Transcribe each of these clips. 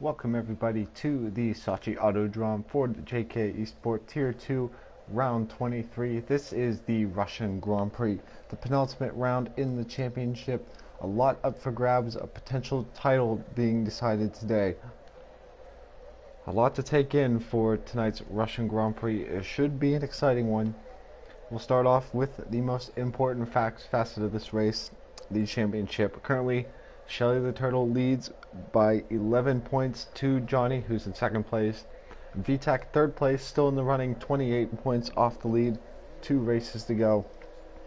welcome everybody to the Sochi Autodrome for the JKeSport Tier 2 Round 23. This is the Russian Grand Prix, the penultimate round in the championship. A lot up for grabs, a potential title being decided today. A lot to take in for tonight's Russian Grand Prix. It should be an exciting one. We'll start off with the most important facet of this race, the championship. Currently, Shelly the Turtle leads by 11 points to Johnny, who's in second place. VTech third place, still in the running, 28 points off the lead. 2 races to go.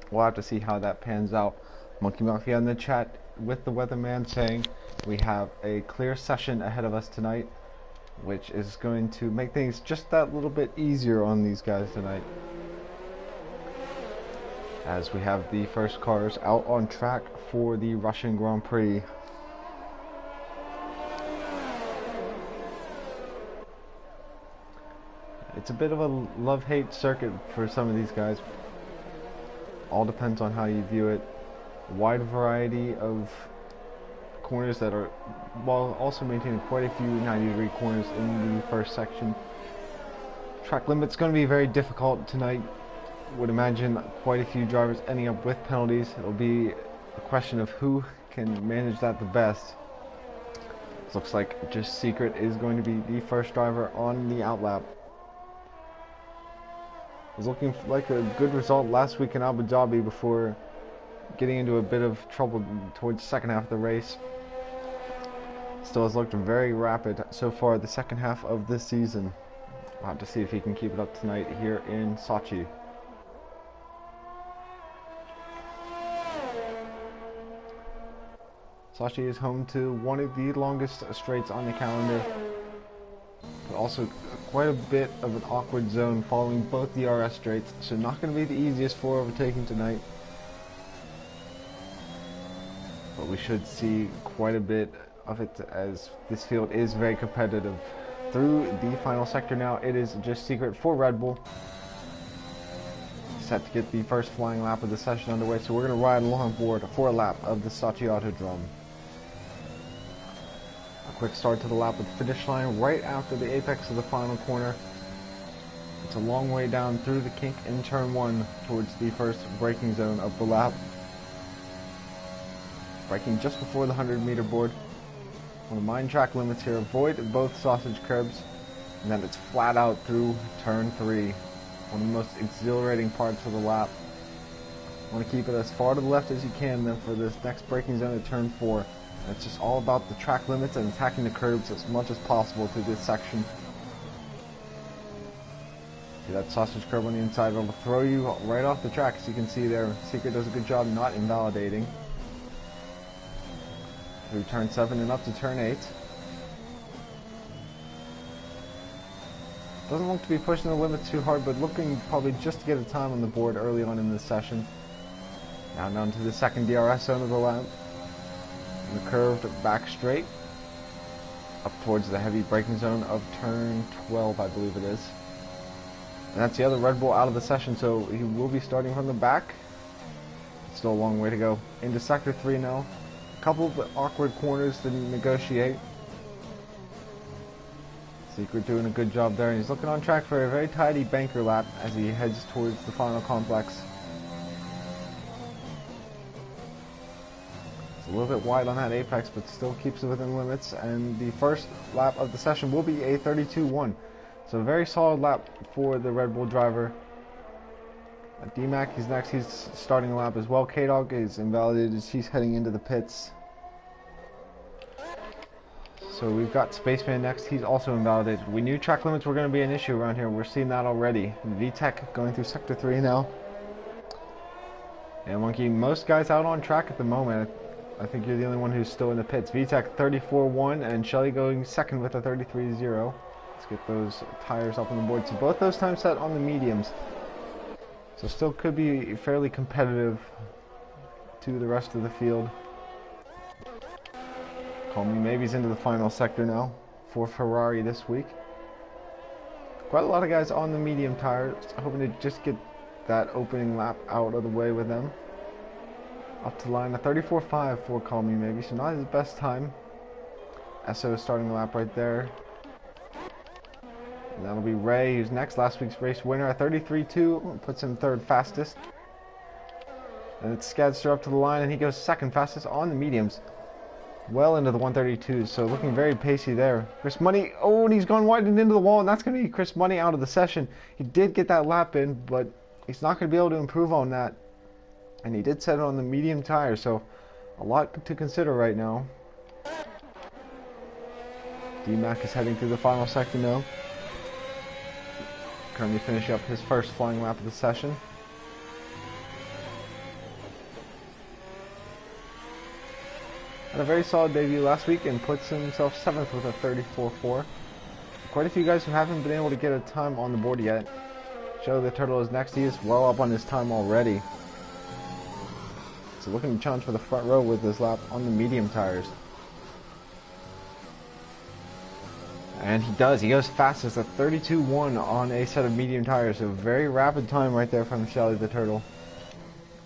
We'll have to see how that pans out. Monkey Mafia in the chat with the weatherman saying we have a clear session ahead of us tonight, which is going to make things just that little bit easier on these guys tonight, as we have the first cars out on track for the Russian Grand Prix. It's a bit of a love-hate circuit for some of these guys. All depends on how you view it. A wide variety of corners that are, while also maintaining quite a few 90-degree corners in the first section. Track limit's going to be very difficult tonight. Would imagine quite a few drivers ending up with penalties. It'll be a question of who can manage that the best. It looks like JKeSport is going to be the first driver on the outlap. It was looking like a good result last week in Abu Dhabi before getting into a bit of trouble towards the second half of the race. Still has looked very rapid so far the second half of this season. We'll have to see if he can keep it up tonight here in Sochi. Sochi is home to one of the longest straights on the calendar, but also quite a bit of an awkward zone following both the RS straights, so not going to be the easiest for overtaking tonight. But we should see quite a bit of it, as this field is very competitive. Through the final sector now, it is JKeSport for Red Bull, set to get the first flying lap of the session underway, so we're going to ride along board for a lap of the Sochi Autodrome. A quick start to the lap with the finish line right after the apex of the final corner. It's a long way down through the kink in turn 1 towards the first braking zone of the lap. Braking just before the 100-meter board. On the mind track limits here, avoid both sausage curbs, and then it's flat out through turn 3. One of the most exhilarating parts of the lap. Want to keep it as far to the left as you can then for this next braking zone at turn 4. And it's just all about the track limits and attacking the curbs as much as possible through this section. See that sausage curb on the inside, it'll throw you right off the track, as you can see there. JKeSport does a good job not invalidating. Through turn 7 and up to turn 8. Doesn't look to be pushing the limits too hard, but looking probably just to get a time on the board early on in this session. Now down to the second DRS zone of the lap. And the curved back straight. Up towards the heavy braking zone of turn 12, I believe it is. And that's the other Red Bull out of the session, so he will be starting from the back. Still a long way to go. Into sector 3 now. A couple of awkward corners to negotiate. JKeSport doing a good job there, and he's looking on track for a very tidy banker lap as he heads towards the final complex. It's a little bit wide on that apex, but still keeps it within limits, and the first lap of the session will be a 32-1. So a very solid lap for the Red Bull driver. D-Mac, he's next, he's starting a lap as well. K-Dog is invalidated as he's heading into the pits. So we've got Spaceman next, he's also invalidated. We knew track limits were going to be an issue around here, we're seeing that already. VTech going through sector 3 now. And Monkey, most guys out on track at the moment. I think you're the only one who's still in the pits. VTech 34-1 and Shelly going second with a 33-0. Let's get those tires up on the board. So both those times set on the mediums. So still could be fairly competitive to the rest of the field. Call me maybe's into the final sector now for Ferrari this week. Quite a lot of guys on the medium tires, hoping to just get that opening lap out of the way with them. Up to line a 34.5 for Call Me Maybe, so not his best time. Esso starting the lap right there. And that'll be Ray, who's next. Last week's race winner at 33.2, puts him third fastest. And it's Skadster up to the line, and he goes second fastest on the mediums. Well into the 132s, so looking very pacey there. Chris Money, oh, and he's gone wide and into the wall, and that's going to be Chris Money out of the session. He did get that lap in, but he's not going to be able to improve on that. And he did set it on the medium tire, so a lot to consider right now. D-Mac is heading through the final sector now. Currently finishing up his first flying lap of the session. Had a very solid debut last week and puts himself 7th with a 34.4. Quite a few guys who haven't been able to get a time on the board yet. Show the Turtle is next. He is well up on his time already. So looking to challenge for the front row with this lap on the medium tires. And he does. He goes fastest at 32.1 on a set of medium tires. So very rapid time right there from Shelly the Turtle.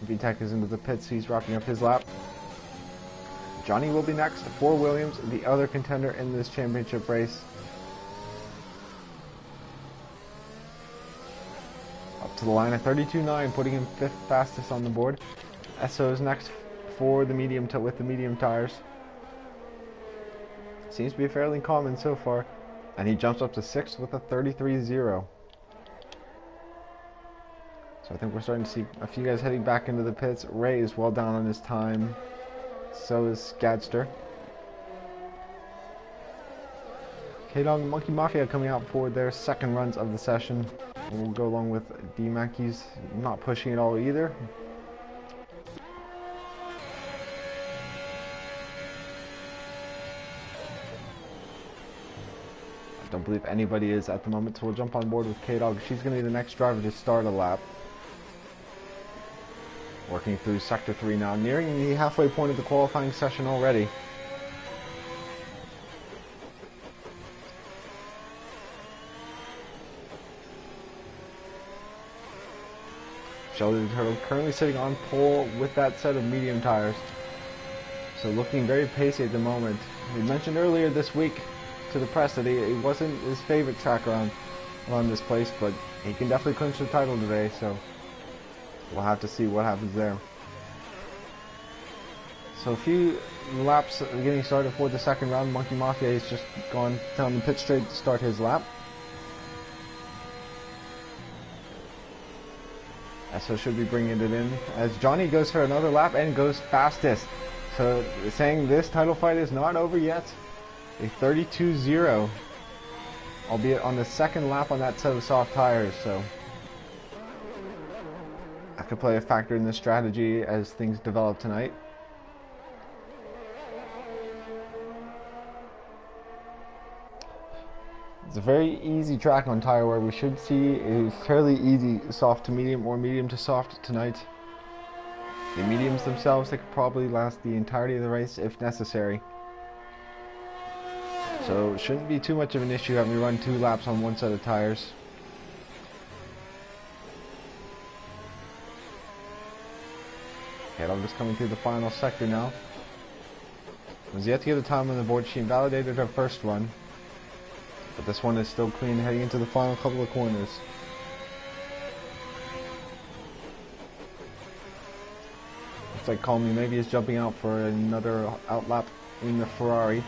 VTech is into the pits. He's wrapping up his lap. Johnny will be next for Williams, the other contender in this championship race. Up to the line at 32.9, putting him 5th fastest on the board. Esso is next for the medium with the medium tires. Seems to be fairly common so far. And he jumps up to 6th with a 33.0. So I think we're starting to see a few guys heading back into the pits. Ray is well down on his time. So is Skadster. K-Dog and Monkey Mafia coming out for their second runs of the session. And we'll go along with D-Mac. He's not pushing it all either. I don't believe anybody is at the moment, so we'll jump on board with K-Dog. She's going to be the next driver to start a lap. Working through Sector 3 now, nearing the halfway point of the qualifying session already. Shelly the Turtle currently sitting on pole with that set of medium tires. So looking very pacey at the moment. We mentioned earlier this week to the press that it wasn't his favorite track around this place, but he can definitely clinch the title today, so we'll have to see what happens there. So a few laps getting started for the second round. Monkey Mafia has just gone down the pit straight to start his lap. So should be bringing it in as Johnny goes for another lap and goes fastest. So saying this title fight is not over yet. A 32.0, albeit on the second lap on that set of soft tires. So that could play a factor in the strategy as things develop tonight. It's a very easy track on tire wear. We should see a fairly easy soft to medium or medium to soft tonight. The mediums themselves, they could probably last the entirety of the race if necessary. So it shouldn't be too much of an issue having to run 2 laps on one set of tires. Okay, I'm just coming through the final sector now. Was yet to get a time on the board. She invalidated her first run, but this one is still clean heading into the final couple of corners. Looks like Call Me Maybe is jumping out for another outlap in the Ferrari.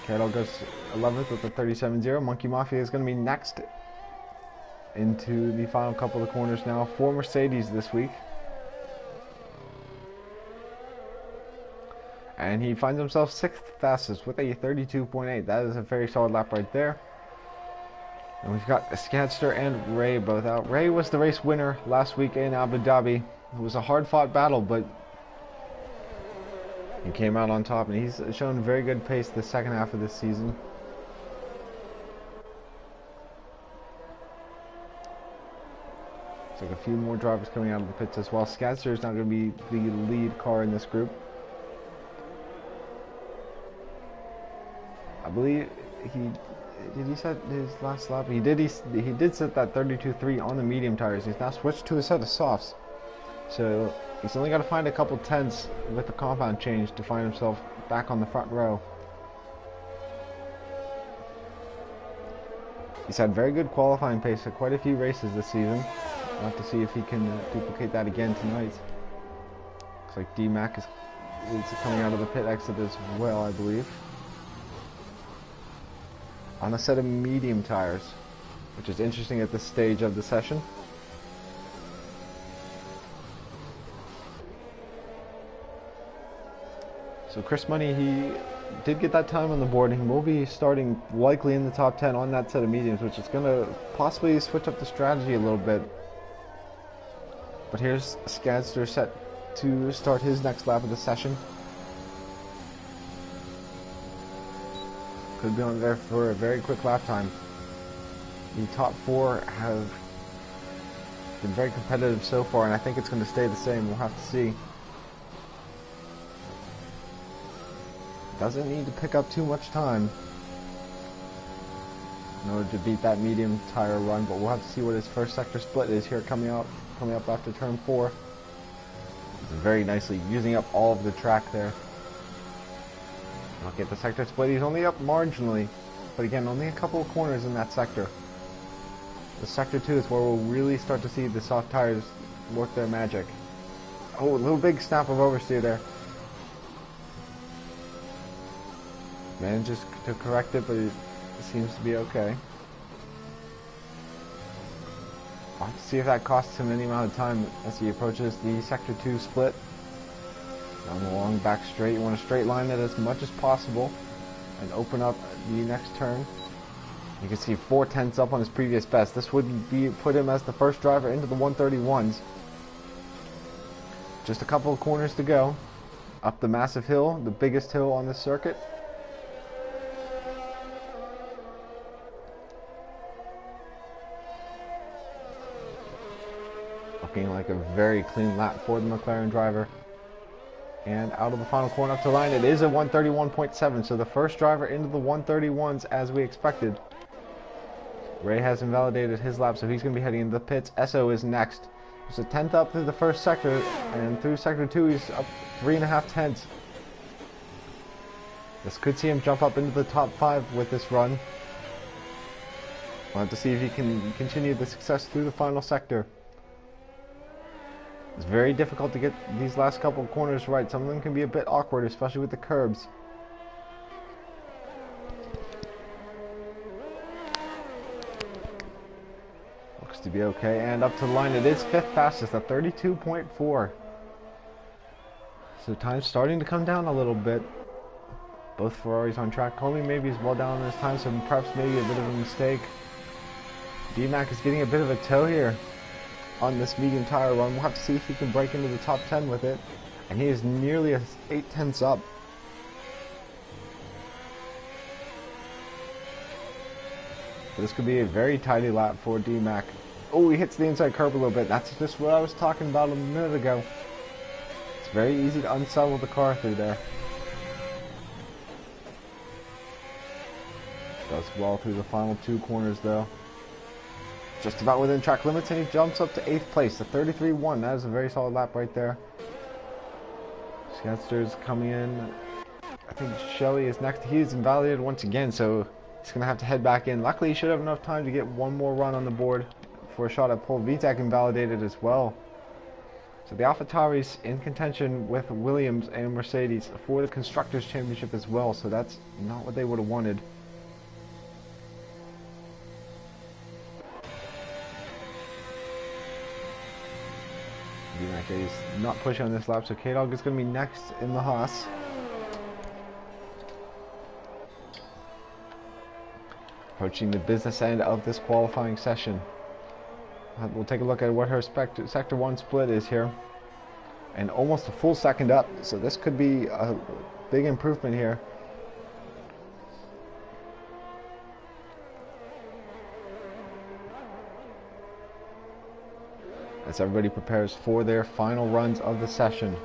K-Dog goes 11th with a 37.0. Monkey Mafia is going to be next into the final couple of corners now for Mercedes this week. And he finds himself 6th fastest with a 32.8. That is a very solid lap right there. And we've got Skadster and Ray both out. Ray was the race winner last week in Abu Dhabi. It was a hard-fought battle, but he came out on top, and he's shown very good pace the second half of this season. Looks like a few more drivers coming out of the pits as well. Skadster is not going to be the lead car in this group. I believe did he set his last lap? He did set that 32.3 on the medium tires. He's now switched to a set of softs. So he's only got to find a couple tenths with the compound change to find himself back on the front row. He's had very good qualifying pace at quite a few races this season. We'll have to see if he can duplicate that again tonight. Looks like D-Mac is coming out of the pit exit as well, I believe. On a set of medium tires, which is interesting at this stage of the session. So Chris Money, he did get that time on the board, and he will be starting likely in the top 10 on that set of mediums, which is going to possibly switch up the strategy a little bit. But here's Skadster set to start his next lap of the session. Could be on there for a very quick lap time. The top four have been very competitive so far, and I think it's going to stay the same. We'll have to see. Doesn't need to pick up too much time in order to beat that medium tire run, but we'll have to see what his first sector split is here coming up after turn 4. Very nicely using up all of the track there. Look at the sector split. He's only up marginally, but again, only a couple of corners in that sector. The sector 2 is where we'll really start to see the soft tires work their magic. Oh, a little big snap of oversteer there. Manages to correct it, but it seems to be okay. I'll have to see if that costs him any amount of time as he approaches the sector 2 split. Down the long back straight, you want to straight line it as much as possible and open up the next turn. You can see 4/10 up on his previous best. This would put him as the first driver into the 131s. Just a couple of corners to go. Up the massive hill, the biggest hill on this circuit. Looking like a very clean lap for the McLaren driver. And out of the final corner up to line, it is a 131.7, so the first driver into the 131s as we expected. Ray has invalidated his lap, so he's going to be heading into the pits. Esso is next. There's a 10th up through the first sector, and through sector 2 he's up 3.5 tenths. This could see him jump up into the top 5 with this run. We'll have to see if he can continue the success through the final sector. It's very difficult to get these last couple of corners right. Some of them can be a bit awkward, especially with the curbs. Looks to be okay, and up to the line it is 5th fastest at 32.4. So time's starting to come down a little bit. Both Ferraris on track. Comey maybe is well down on his time, so perhaps maybe a bit of a mistake. D-Mac is getting a bit of a tow here on this medium tire run. We'll have to see if he can break into the top 10 with it, and he is nearly 8 tenths up. So this could be a very tidy lap for D-Mac. Oh, he hits the inside curb a little bit. That's just what I was talking about a minute ago. It's very easy to unsettle the car through there. Does well through the final 2 corners though. Just about within track limits, and he jumps up to 8th place, the 33.1. That is a very solid lap right there. Skadster's coming in. I think Shelley is next. He's invalidated once again, so he's going to have to head back in. Luckily, he should have enough time to get one more run on the board for a shot at pole. Vitek invalidated as well. So the AlphaTauri's in contention with Williams and Mercedes for the Constructors' Championship as well, so that's not what they would have wanted. He's not pushing on this lap, so K-Dog is going to be next in the Haas. Approaching the business end of this qualifying session. We'll take a look at what her Sector 1 split is here. And almost a full second up, so this could be a big improvement here. As everybody prepares for their final runs of the session.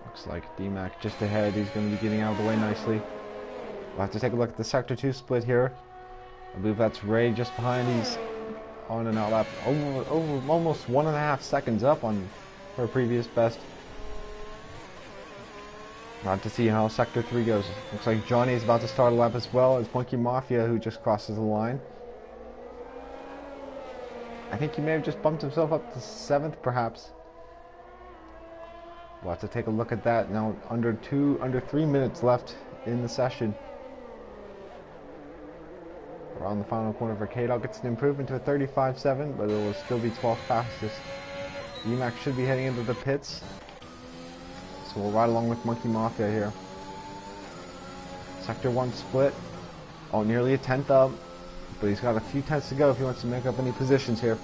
Looks like D-Mac just ahead. He's going to be getting out of the way nicely. We'll have to take a look at the Sector 2 split here. I believe that's Ray just behind. He's on an outlap over almost 1.5 seconds up on her previous best. Not to see how Sector 3 goes. Looks like Johnny is about to start a lap as well as Monkey Mafia, who just crosses the line. I think he may have just bumped himself up to 7th, perhaps. We'll have to take a look at that. Now, under 3 minutes left in the session. Around the final corner for K-Dog gets an improvement to a 35.7, but it will still be 12th fastest. EMAC should be heading into the pits. So we'll ride along with Monkey Mafia here. Sector 1 split. Oh, nearly a 10th up. But he's got a few tenths to go if he wants to make up any positions here.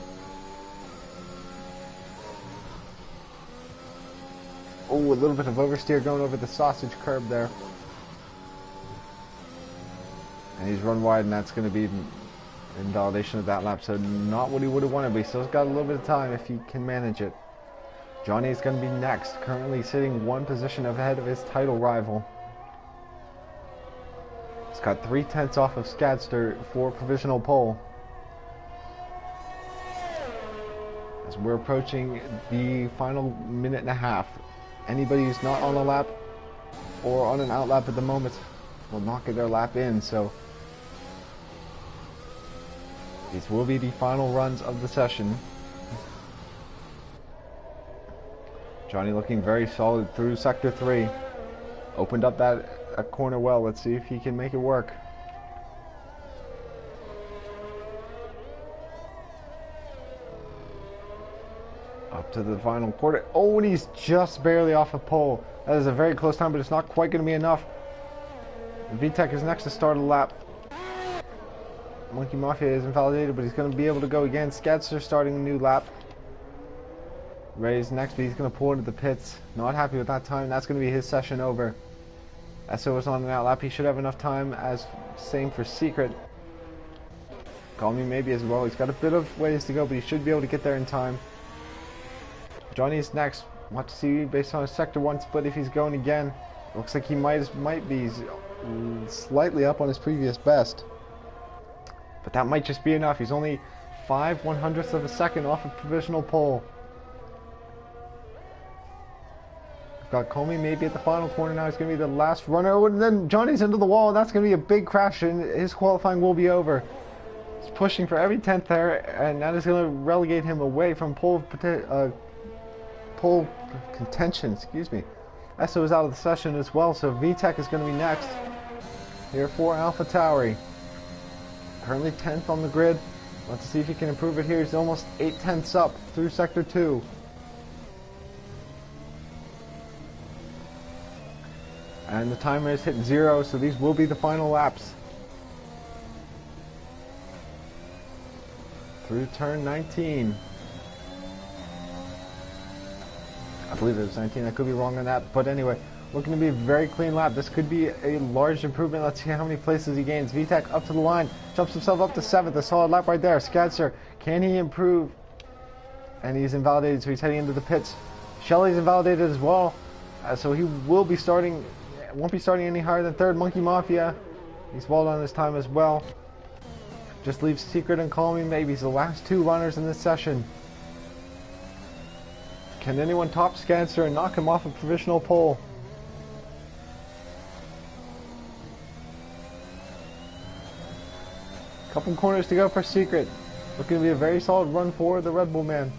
Oh, a little bit of oversteer going over the sausage curb there. And he's run wide, and that's going to be invalidation of that lap. So not what he would have wanted, but he still's got a little bit of time if he can manage it. Johnny is going to be next, currently sitting 1 position ahead of his title rival. He's got 3 tenths off of Skadster for provisional pole. As we're approaching the final minute and a half, anybody who's not on a lap or on an out lap at the moment will not get their lap in, so these will be the final runs of the session. Johnny looking very solid through Sector 3. Opened up that corner well. Let's see if he can make it work. Up to the final quarter. Oh, and he's just barely off a pole. That is a very close time, but it's not quite going to be enough. VTech is next to start a lap. Monkey Mafia is invalidated, but he's going to be able to go again. Skadster starting a new lap. Ray's next, but he's going to pull into the pits. Not happy with that time. That's going to be his session over. SO is on an out lap. He should have enough time, as same for Secret. Call me maybe as well. He's got a bit of ways to go, but he should be able to get there in time. Johnny's next. Want to see based on a Sector 1 split if he's going again. Looks like he might be slightly up on his previous best. But that might just be enough. He's only 5/100ths of a second off a provisional pole. Got Comey maybe at the final corner now. He's going to be the last runner. Oh, and then Johnny's into the wall. That's going to be a big crash, and his qualifying will be over. He's pushing for every 10th there, and that is going to relegate him away from pole contention. Excuse me. SO is out of the session as well, so VTech is going to be next here for Alpha Tauri. Currently 10th on the grid. Let's see if he can improve it here. He's almost 8 tenths up through Sector 2. And the timer is hit 0, so these will be the final laps. Through turn 19. I believe it was 19, I could be wrong on that, but anyway, looking to be a very clean lap. This could be a large improvement. Let's see how many places he gains. VTech up to the line, jumps himself up to 7th, a solid lap right there. Skadster, can he improve? And he's invalidated, so he's heading into the pits. Shelley's invalidated as well, so he will be starting, won't be starting any higher than 3rd. Monkey Mafia, he's well done this time as well. Just leaves Secret and Call Me Maybe's the last 2 runners in this session. Can anyone top Skadster and knock him off a provisional pole? Couple corners to go for Secret. Looking to be a very solid run for the Red Bull man.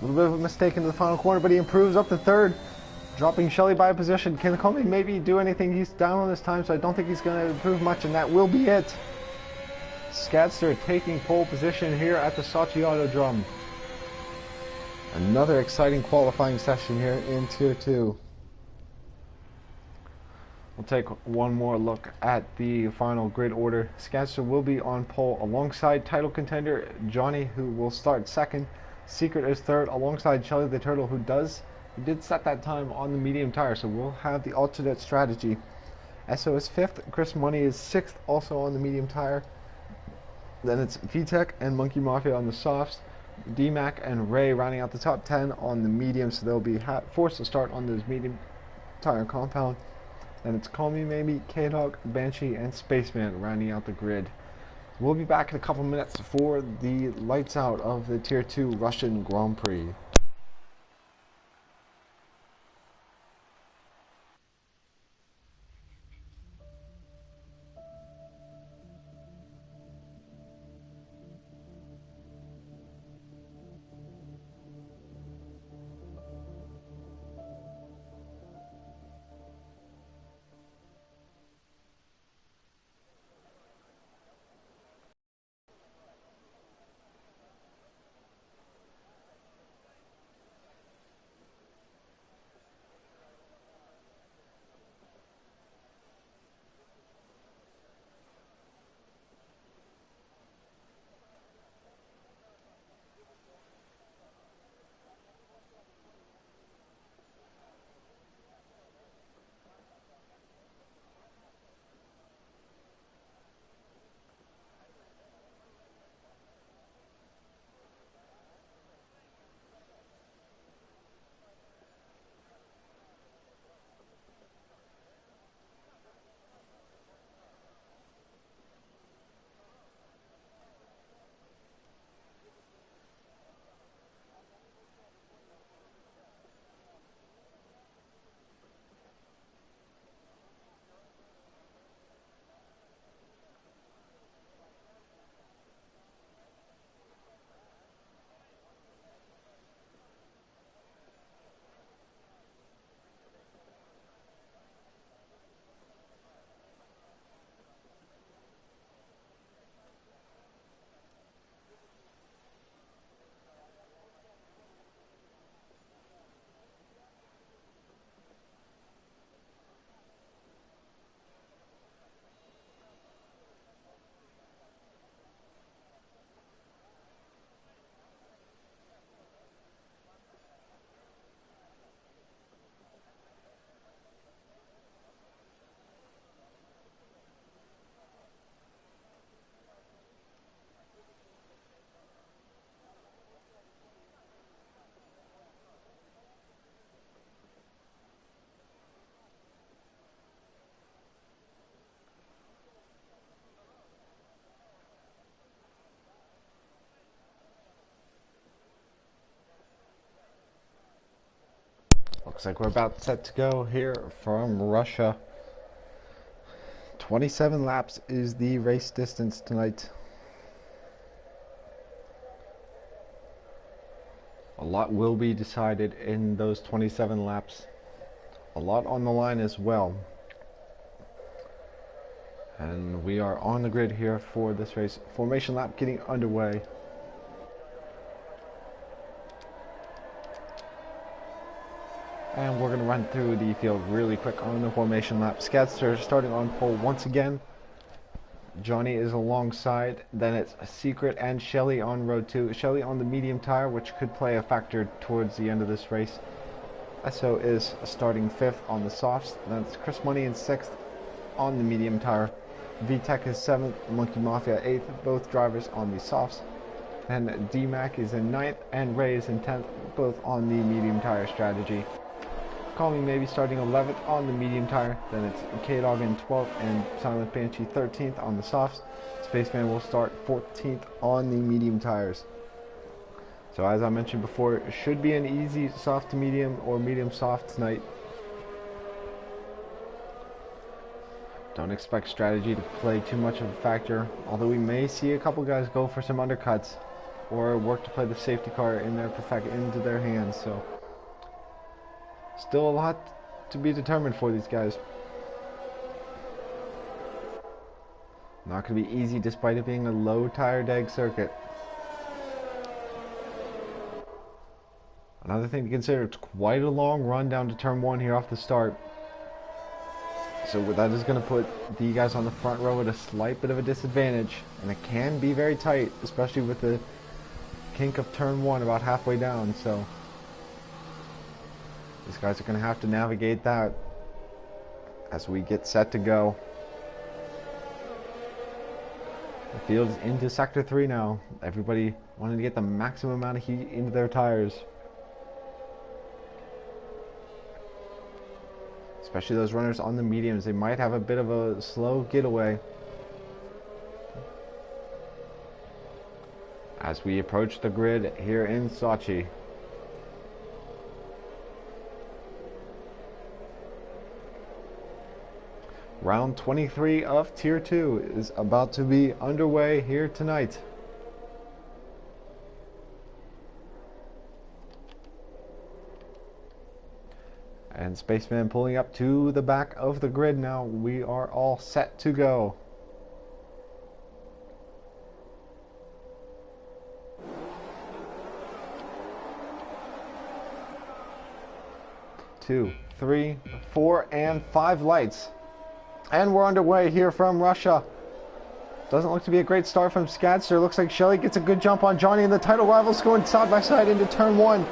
A little bit of a mistake into the final corner, but he improves up to 3rd. Dropping Shelley by a position. Can Comey maybe do anything? He's down on this time, so I don't think he's going to improve much, and that will be it. Skadster taking pole position here at the Sochi Autodrome. Another exciting qualifying session here in Tier 2. We'll take one more look at the final grid order. Skadster will be on pole alongside title contender Johnny, who will start 2nd. Secret is 3rd alongside Shelly the Turtle, who did set that time on the medium tire, so we'll have the alternate strategy. SO is 5th. Chris Money is 6th, also on the medium tire. Then it's VTech and Monkey Mafia on the softs. DMAC and Ray rounding out the top 10 on the medium, so they'll be forced to start on this medium tire compound. Then it's Call Me Maybe, K-Dog, Banshee, and Spaceman rounding out the grid. We'll be back in a couple minutes for the lights out of the Tier 2 Russian Grand Prix. Looks like we're about set to go here from Russia. 27 laps is the race distance tonight. A lot will be decided in those 27 laps. A lot on the line as well. And we are on the grid here for this race. Formation lap getting underway. And we're going to run through the field really quick on the formation lap. Skadster starting on pole once again. Johnny is alongside. Then it's Secret and Shelly on road 2. Shelly on the medium tire, which could play a factor towards the end of this race. Esso is starting 5th on the softs. Then it's Chris Money in 6th on the medium tire. VTech is 7th, Monkey Mafia 8th, both drivers on the softs. And D-Mac is in 9th and Ray is in 10th, both on the medium tire strategy. Call Me Maybe starting 11th on the medium tire. Then it's K-Dog in 12th and Silent Banshee 13th on the softs. Spaceman will start 14th on the medium tires. So as I mentioned before, it should be an easy soft to medium or medium soft tonight. Don't expect strategy to play too much of a factor, although we may see a couple guys go for some undercuts or work to play the safety car in their into their hands. So still a lot to be determined for these guys. Not going to be easy despite it being a low tire drag circuit. Another thing to consider, it's quite a long run down to turn 1 here off the start. So that is going to put the guys on the front row at a slight bit of a disadvantage. And it can be very tight, especially with the kink of turn 1 about halfway down. So these guys are going to have to navigate that as we get set to go. The field is into Sector 3 now. Everybody wanting to get the maximum amount of heat into their tires. Especially those runners on the mediums. They might have a bit of a slow getaway. As we approach the grid here in Sochi. Round 23 of Tier 2 is about to be underway here tonight. And Spaceman pulling up to the back of the grid now. We are all set to go. Two, 3, 4, and 5 lights. And we're underway here from Russia. Doesn't look to be a great start from Skadster. Looks like Shelly gets a good jump on Johnny, and the title rivals going side by side into turn 1.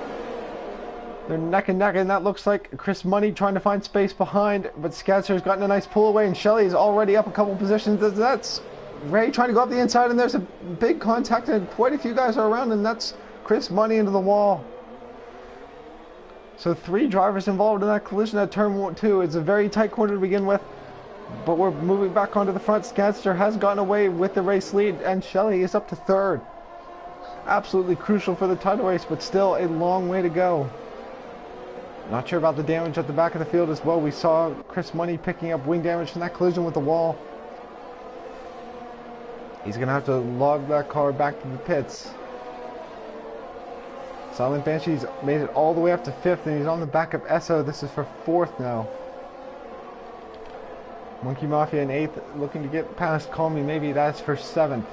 They're neck and neck, and that looks like Chris Money trying to find space behind, but Skadster's gotten a nice pull away, and Shelly is already up a couple positions. That's Ray trying to go up the inside, and there's a big contact, and quite a few guys are around, and that's Chris Money into the wall. So 3 drivers involved in that collision at turn 2. It's a very tight corner to begin with, but we're moving back onto the front. Skadster has gotten away with the race lead, and Shelly is up to 3rd. Absolutely crucial for the title race, but still a long way to go. Not sure about the damage at the back of the field as well. We saw Chris Money picking up wing damage from that collision with the wall. He's going to have to log that car back to the pits. Silent Banshee's made it all the way up to 5th, and he's on the back of Esso. This is for 4th now. Monkey Mafia in 8th, looking to get past Call Me Maybe. That's for 7th.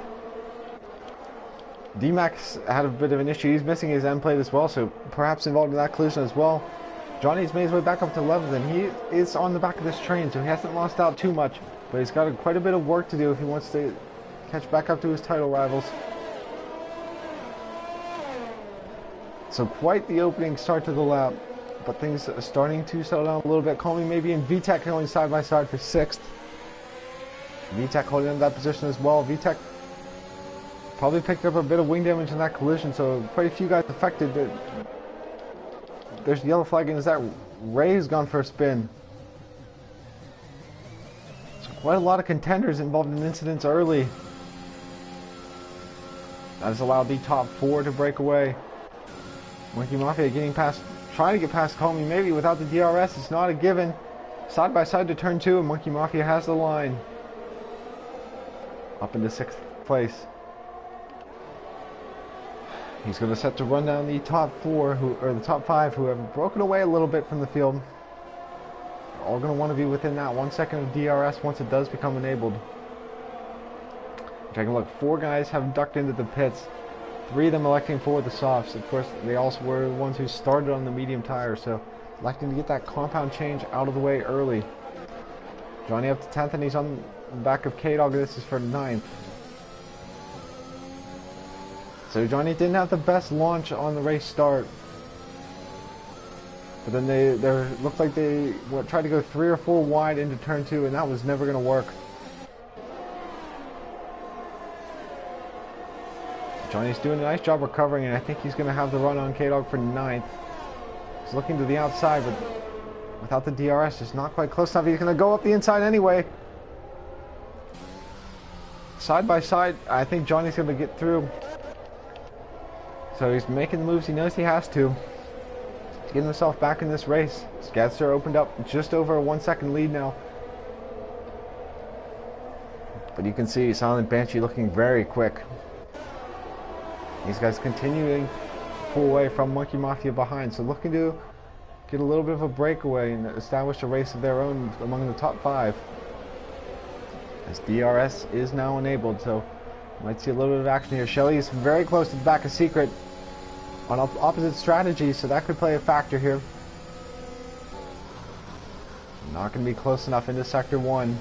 D-Max had a bit of an issue. He's missing his end plate as well, so perhaps involved in that collision as well. Johnny's made his way back up to 11th, and he is on the back of this train, so he hasn't lost out too much. But he's got quite a bit of work to do if he wants to catch back up to his title rivals. So quite the opening start to the lap, but things are starting to settle down a little bit. Call Me Maybe and VTech going side by side for 6th. VTech holding on to that position as well. VTech probably picked up a bit of wing damage in that collision, so quite a few guys affected. There's the yellow flag, and is that Ray's gone for a spin. So quite a lot of contenders involved in incidents early. That has allowed the top 4 to break away. Monkey Mafia getting past trying to get past Call Me Maybe without the DRS. It's not a given. Side by side to turn 2, and Monkey Mafia has the line. Up into 6th place. He's going to set to run down the top 4, or the top 5, who have broken away a little bit from the field. They're all going to want to be within that 1 second of DRS once it does become enabled. Taking a look, 4 guys have ducked into the pits. 3 of them electing for the softs. Of course, they also were the ones who started on the medium tire, so electing to get that compound change out of the way early. Johnny up to 10th, and he's on the back of K-Dog. This is for 9th. So Johnny didn't have the best launch on the race start. But then they looked like they tried to go 3 or 4 wide into turn 2, and that was never going to work. Johnny's doing a nice job recovering, and I think he's going to have the run on K-Dog for 9th. He's looking to the outside, but without the DRS, it's not quite close enough. He's going to go up the inside anyway. Side by side, I think Johnny's going to get through. So he's making the moves he knows he has to. He's getting himself back in this race. Skadster opened up just over a 1 second lead now. But you can see Silent Banshee looking very quick. These guys continuing to pull away from Monkey Mafia behind, so looking to get a little bit of a breakaway and establish a race of their own among the top 5. As DRS is now enabled, so you might see a little bit of action here. Shelly is very close to the back of Secret on opposite strategy, so that could play a factor here. Not going to be close enough into Sector 1.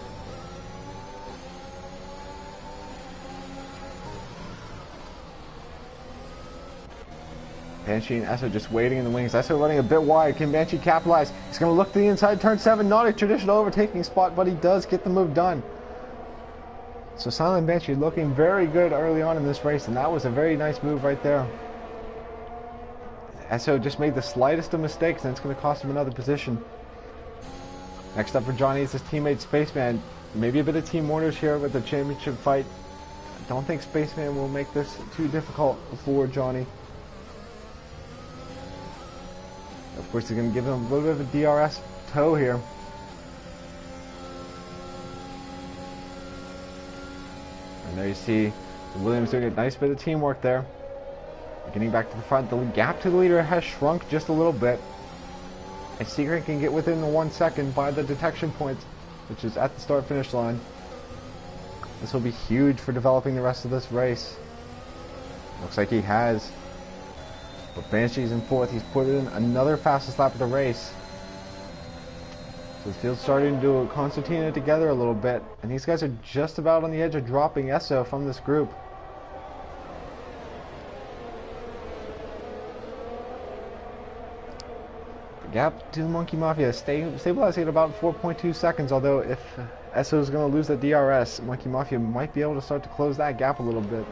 Banshee and Esso just waiting in the wings. Esso running a bit wide. Can Banshee capitalize? He's going to look to the inside. Turn 7. Not a traditional overtaking spot, but he does get the move done. So Silent Banshee looking very good early on in this race, and that was a very nice move right there. Esso just made the slightest of mistakes, and it's going to cost him another position. Next up for Johnny is his teammate Spaceman. Maybe a bit of team orders here with the championship fight. I don't think Spaceman will make this too difficult for Johnny. Of course, he's going to give him a little bit of a DRS tow here. And there you see Williams doing a nice bit of teamwork there. Getting back to the front. The gap to the leader has shrunk just a little bit. And Secret can get within the 1 second by the detection point, which is at the start-finish line. This will be huge for developing the rest of this race. Looks like he has. But Banshee's in 4th. He's put in another fastest lap of the race. So the field's starting to concertina together a little bit. And these guys are just about on the edge of dropping Esso from this group. The gap to Monkey Mafia stabilizing at about 4.2 seconds. Although if Esso is going to lose the DRS, Monkey Mafia might be able to start to close that gap a little bit.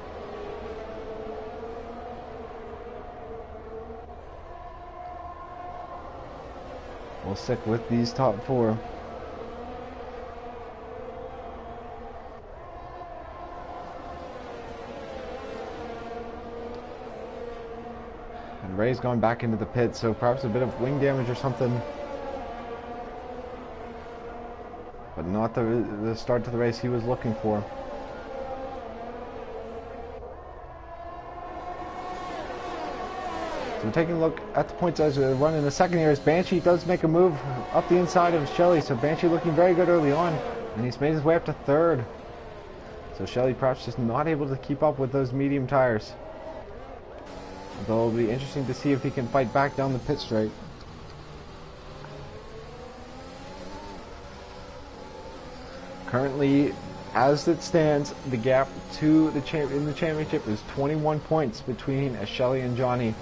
We'll stick with these top 4. And Ray's gone back into the pit, so perhaps a bit of wing damage or something. But not the start to the race he was looking for. So we're taking a look at the points as we run in the second here as Banshee does make a move up the inside of Shelly. So Banshee looking very good early on, and he's made his way up to 3rd. So Shelly perhaps just not able to keep up with those medium tires. Although it'll be interesting to see if he can fight back down the pit straight. Currently, as it stands, the gap to in the championship is 21 points between Shelly and Johnny.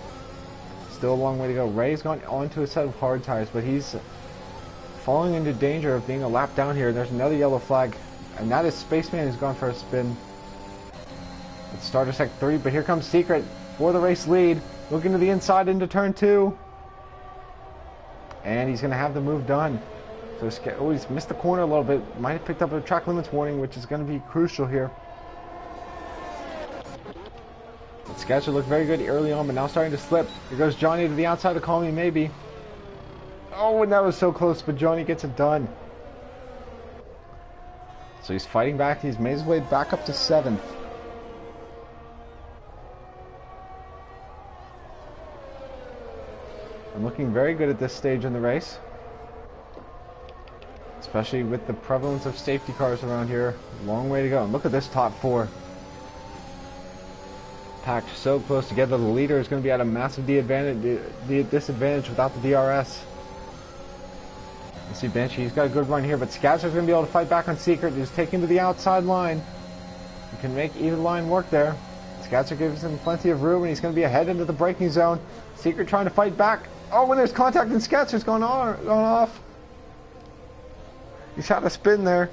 Still a long way to go. Ray's gone onto a set of hard tires, but he's falling into danger of being a lap down here. There's another yellow flag, and that is Spaceman who's gone for a spin. It's starter sec 3, but here comes Secret for the race lead. Looking to the inside into turn 2. And he's going to have the move done. So he's missed the corner a little bit. Might have picked up a track limits warning, which is going to be crucial here. Sketcher looked very good early on, but now starting to slip. Here goes Johnny to the outside of Call Me Maybe. Oh, and that was so close, but Johnny gets it done. So he's fighting back. He's made his way back up to 7th. And looking very good at this stage in the race. Especially with the prevalence of safety cars around here. Long way to go. And look at this top 4. Packed so close together. The leader is going to be at a massive disadvantage without the DRS. Let's see, Banshee, he's got a good run here, but Scatzer's going to be able to fight back on Secret. He's taking to the outside line. He can make either line work there. Scatzer gives him plenty of room, and he's going to be ahead into the braking zone. Secret trying to fight back. Oh, when there's contact, and Scatzer's gone off. He's had a spin there.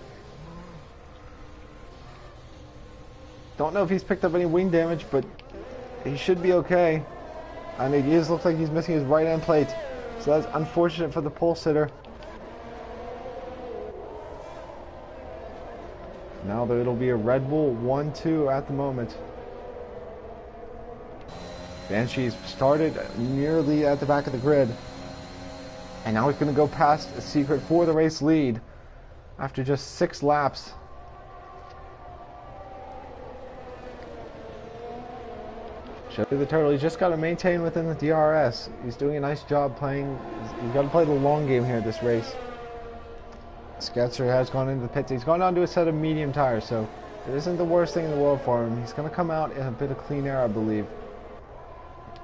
Don't know if he's picked up any wing damage, but he should be okay. And it looks like he's missing his right end plate. So that's unfortunate for the pole sitter. Now it'll be a Red Bull 1-2 at the moment. Banshee's started nearly at the back of the grid. And now he's going to go past Secret for the race lead after just 6 laps. Shelly the Turtle, he's just got to maintain within the DRS. He's doing a nice job playing. He's got to play the long game here this race. Scatzer has gone into the pits. He's gone on to a set of medium tires, so it isn't the worst thing in the world for him. He's going to come out in a bit of clean air, I believe.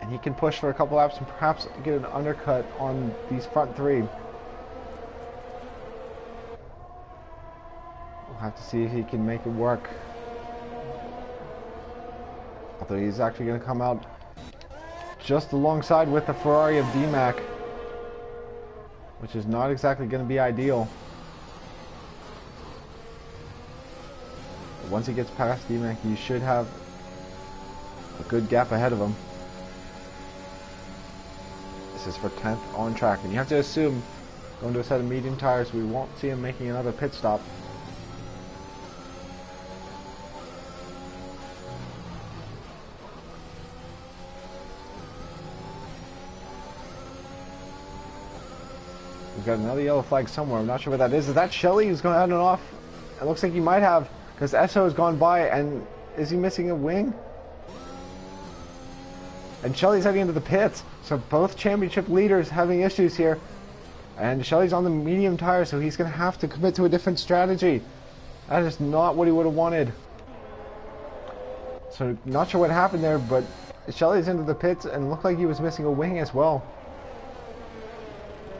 And he can push for a couple laps and perhaps get an undercut on these front 3. We'll have to see if he can make it work. Although he's actually going to come out just alongside with the Ferrari of D-Mac, which is not exactly going to be ideal. Once he gets past D-Mac, he should have a good gap ahead of him. This is for 10th on track, and you have to assume going to a set of medium tires, we won't see him making another pit stop. We've got another yellow flag somewhere. I'm not sure what that is. Is that Shelly who's going to add it off? It looks like he might have, because Esso has gone by, and is he missing a wing? And Shelly's heading into the pits. So both championship leaders having issues here. And Shelly's on the medium tire, so he's going to have to commit to a different strategy. That is not what he would have wanted. So not sure what happened there, but Shelly's into the pits and looked like he was missing a wing as well.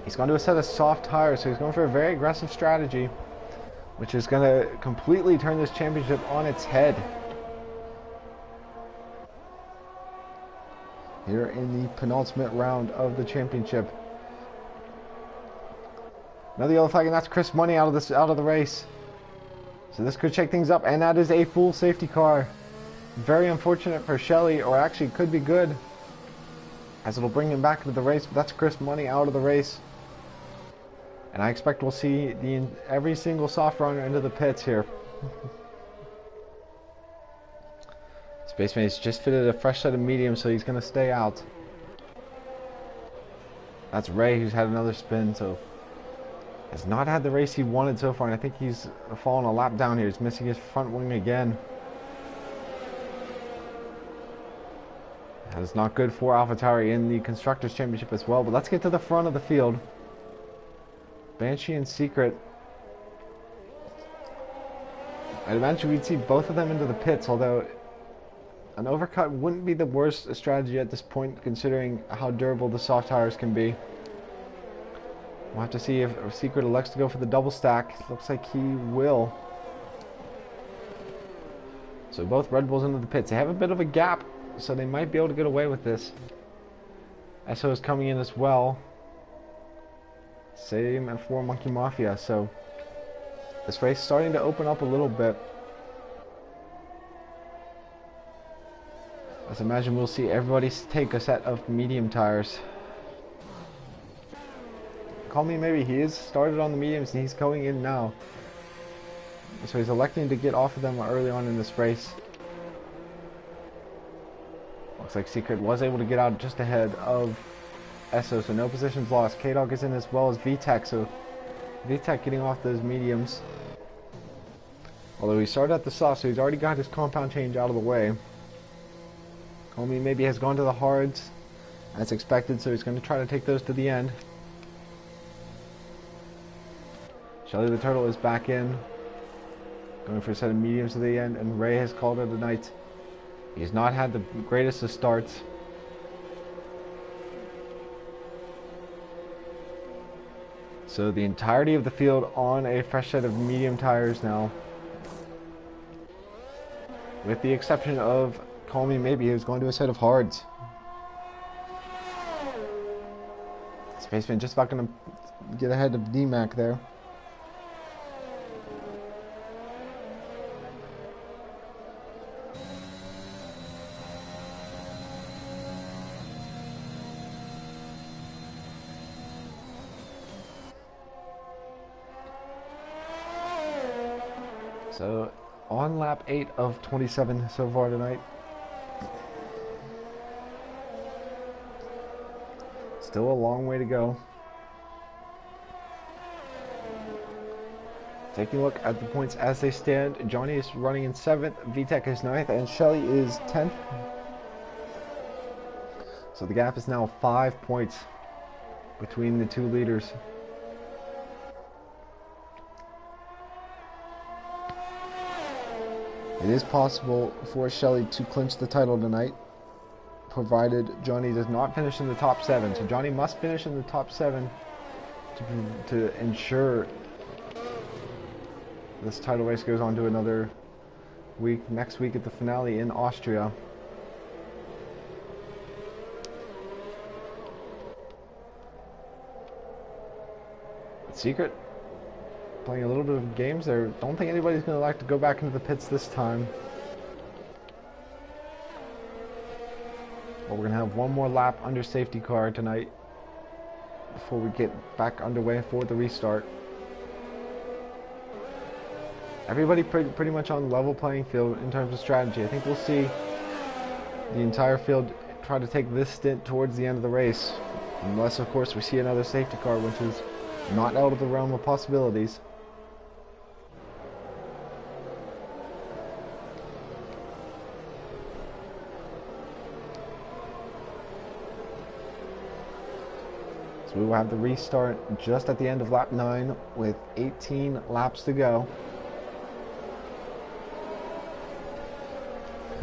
He's going to a set of soft tires, so he's going for a very aggressive strategy, which is going to completely turn this championship on its head. Here in the penultimate round of the championship. Another yellow flag, and that's Chris Money out of the race. So this could shake things up, and that is a full safety car. Very unfortunate for Shelly, or actually could be good, as it'll bring him back into the race. But that's Chris Money out of the race. And I expect we'll see every single soft runner into the pits here. Spacemate's just fitted a fresh set of mediums, so he's going to stay out. That's Ray, who's had another spin, so has not had the race he wanted so far, and I think he's fallen a lap down here. He's missing his front wing again. That is not good for AlphaTauri in the Constructors' Championship as well, but let's get to the front of the field. Banshee and Secret. I'd imagine we'd see both of them into the pits, although an overcut wouldn't be the worst strategy at this point, considering how durable the soft tires can be. We'll have to see if Secret elects to go for the double stack. Looks like he will. So both Red Bulls into the pits. They have a bit of a gap, so they might be able to get away with this. Esso is coming in as well. Same for Monkey Mafia, so this race is starting to open up a little bit. Let's imagine we'll see everybody take a set of medium tires. Call me maybe, he is started on the mediums and he's going in now. So he's electing to get off of them early on in this race. Looks like Secret was able to get out just ahead of Esso, so no positions lost. K-Dog is in as well as VTech, so VTech getting off those mediums. Although he started at the soft, so he's already got his compound change out of the way. Homie maybe has gone to the hards as expected, so he's going to try to take those to the end. Shelly the Turtle is back in, going for a set of mediums to the end, and Ray has called it a night. He's not had the greatest of starts. So the entirety of the field on a fresh set of medium tires now, with the exception of Call Me Maybe, who's going to a set of hards. Spaceman just about going to get ahead of D-Mac there. So on lap 8 of 27 so far tonight. Still a long way to go. Taking a look at the points as they stand, Johnny is running in 7th, VTech is 9th, and Shelly is 10th. So the gap is now 5 points between the two leaders. It is possible for Shelly to clinch the title tonight, provided Johnny does not finish in the top 7. So Johnny must finish in the top 7 to ensure this title race goes on to another week, next week at the finale in Austria. Secret playing a little bit of games there. Don't think anybody's going to like to go back into the pits this time. But we're going to have one more lap under safety car tonight before we get back underway for the restart. Everybody pretty much on level playing field in terms of strategy. I think we'll see the entire field try to take this stint towards the end of the race. Unless, of course, we see another safety car, which is not out of the realm of possibilities. So we will have the restart just at the end of lap 9 with 18 laps to go.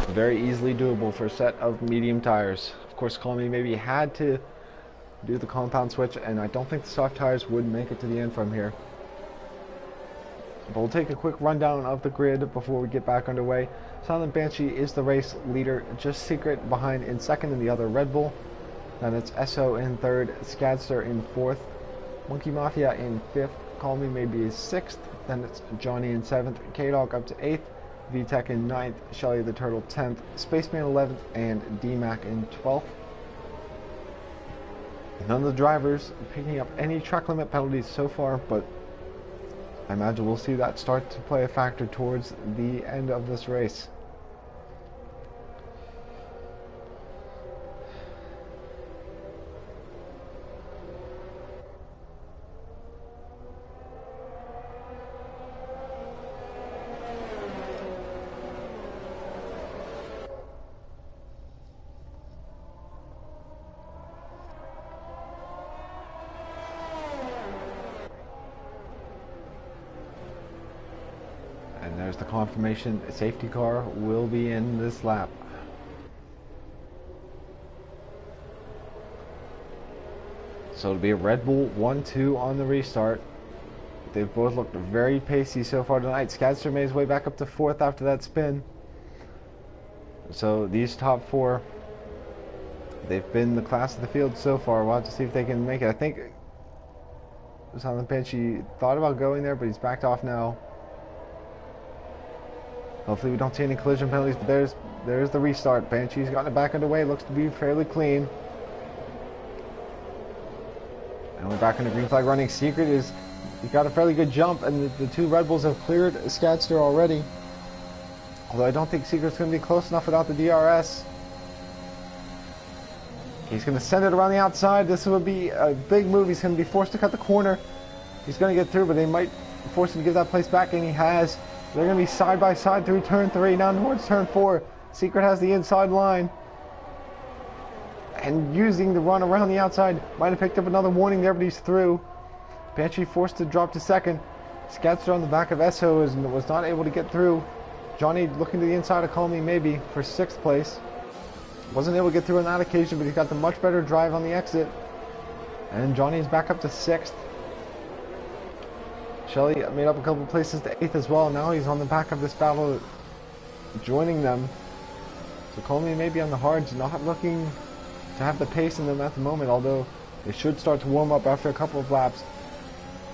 Very easily doable for a set of medium tires. Of course, Call Me Maybe had to do the compound switch, and I don't think the soft tires would make it to the end from here. But we'll take a quick rundown of the grid before we get back underway. Silent Banshee is the race leader, just Secret behind in second, and the other Red Bull. Then it's Esso in third, Skadster in fourth, Monkey Mafia in fifth, Call Me Maybe is sixth, then it's Johnny in seventh, K-Dog up to eighth, VTech in ninth, Shelly the Turtle 10th, Spaceman 11th, and D-Mac in 12th. None of the drivers picking up any track limit penalties so far, but I imagine we'll see that start to play a factor towards the end of this race. And there's the confirmation safety car will be in this lap. So it'll be a Red Bull 1-2 on the restart. They've both looked very pacey so far tonight. Skadster made his way back up to fourth after that spin. So these top four, they've been the class of the field so far. We'll have to see if they can make it. I think Silent Banshee thought about going there, but he's backed off now. Hopefully we don't see any collision penalties, but there's the restart. Banshee's gotten it back underway. Looks to be fairly clean. And we're back in the green flag running. Secret is, he got a fairly good jump, and the two Red Bulls have cleared Skadster already. Although I don't think Secret's going to be close enough without the DRS. He's going to send it around the outside. This would be a big move. He's going to be forced to cut the corner. He's going to get through, but they might force him to give that place back, and he has. They're going to be side by side through turn 3, now towards turn 4. Secret has the inside line. And using the run around the outside, might have picked up another warning there, but he's through. Banshee forced to drop to second. Scatster on the back of Esso was not able to get through. Johnny looking to the inside of Call Me Maybe for 6th place. Wasn't able to get through on that occasion, but he's got the much better drive on the exit. And Johnny's back up to 6th. Shelly made up a couple places to 8th as well. Now he's on the back of this battle, joining them. So Call Me Maybe on the hards, not looking to have the pace in them at the moment, although they should start to warm up after a couple of laps.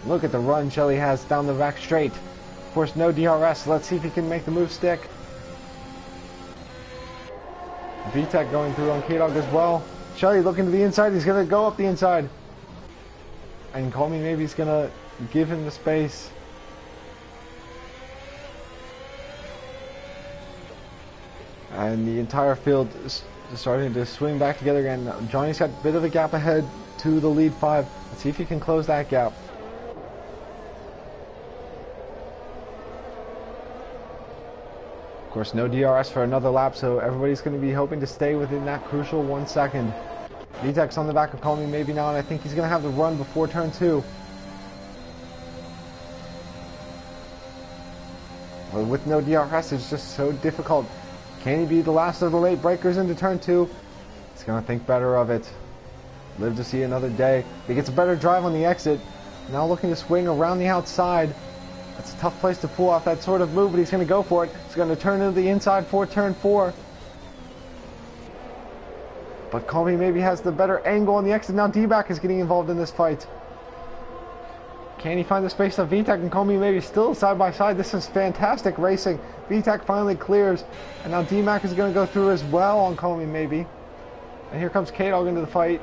Look at the run Shelly has down the back straight. Of course, no DRS. Let's see if he can make the move stick. VTEC going through on K-Dog as well. Shelly looking to the inside. He's going to go up the inside. And Call Me Maybe he's going to give him the space. And the entire field is starting to swing back together again. Johnny's got a bit of a gap ahead to the lead 5. Let's see if he can close that gap. Of course, no DRS for another lap, so everybody's going to be hoping to stay within that crucial 1 second. VTEC's on the back of Call Me Maybe now, and I think he's going to have the run before turn 2. But with no DRS, it's just so difficult. Can he be the last of the late breakers into turn 2? He's going to think better of it. Live to see another day. He gets a better drive on the exit. Now looking to swing around the outside. That's a tough place to pull off that sort of move, but he's going to go for it. He's going to turn into the inside for turn 4. But Call Me Maybe has the better angle on the exit. Now D-Back is getting involved in this fight. Can he find the space of VTEC and Call Me Maybe still side by side? This is fantastic racing. VTEC finally clears. And now D-Mac is going to go through as well on Call Me Maybe. And here comes K-Dog into the fight.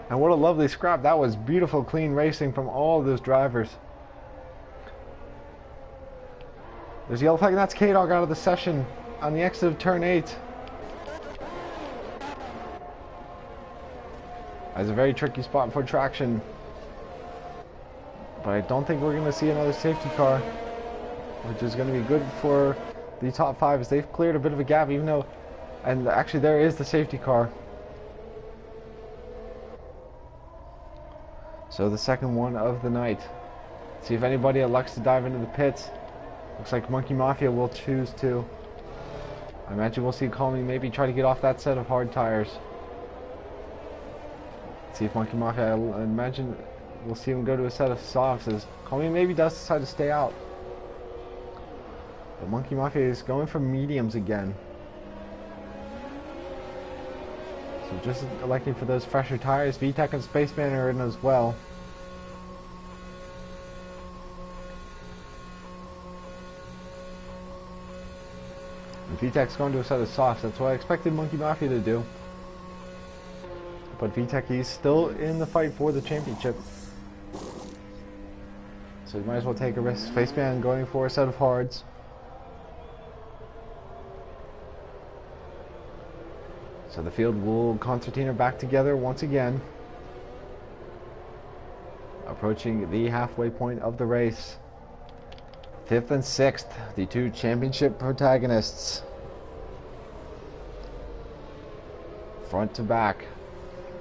And what a lovely scrap. That was beautiful, clean racing from all of those drivers. There's a yellow flag, and that's K-Dog out of the session on the exit of turn 8. That's a very tricky spot for traction. But I don't think we're going to see another safety car, which is going to be good for the top 5 as they've cleared a bit of a gap, even though, and actually there is the safety car. So the second one of the night. See if anybody elects to dive into the pits. Looks like Monkey Mafia will choose to. I imagine we'll see Call Me Maybe try to get off that set of hard tires. See if Monkey Mafia, I imagine we'll see him go to a set of softs as Call Me Maybe does decide to stay out. But Monkey Mafia is going for mediums again. So just electing for those fresher tires. VTEC and Spaceman are in as well. And VTEC's going to a set of softs. That's what I expected Monkey Mafia to do. But VTEC, he's still in the fight for the championship. So you might as well take a risk. Spaceman going for a set of hards. So the field will concertina back together once again. Approaching the halfway point of the race. 5th and 6th, the 2 championship protagonists. Front to back.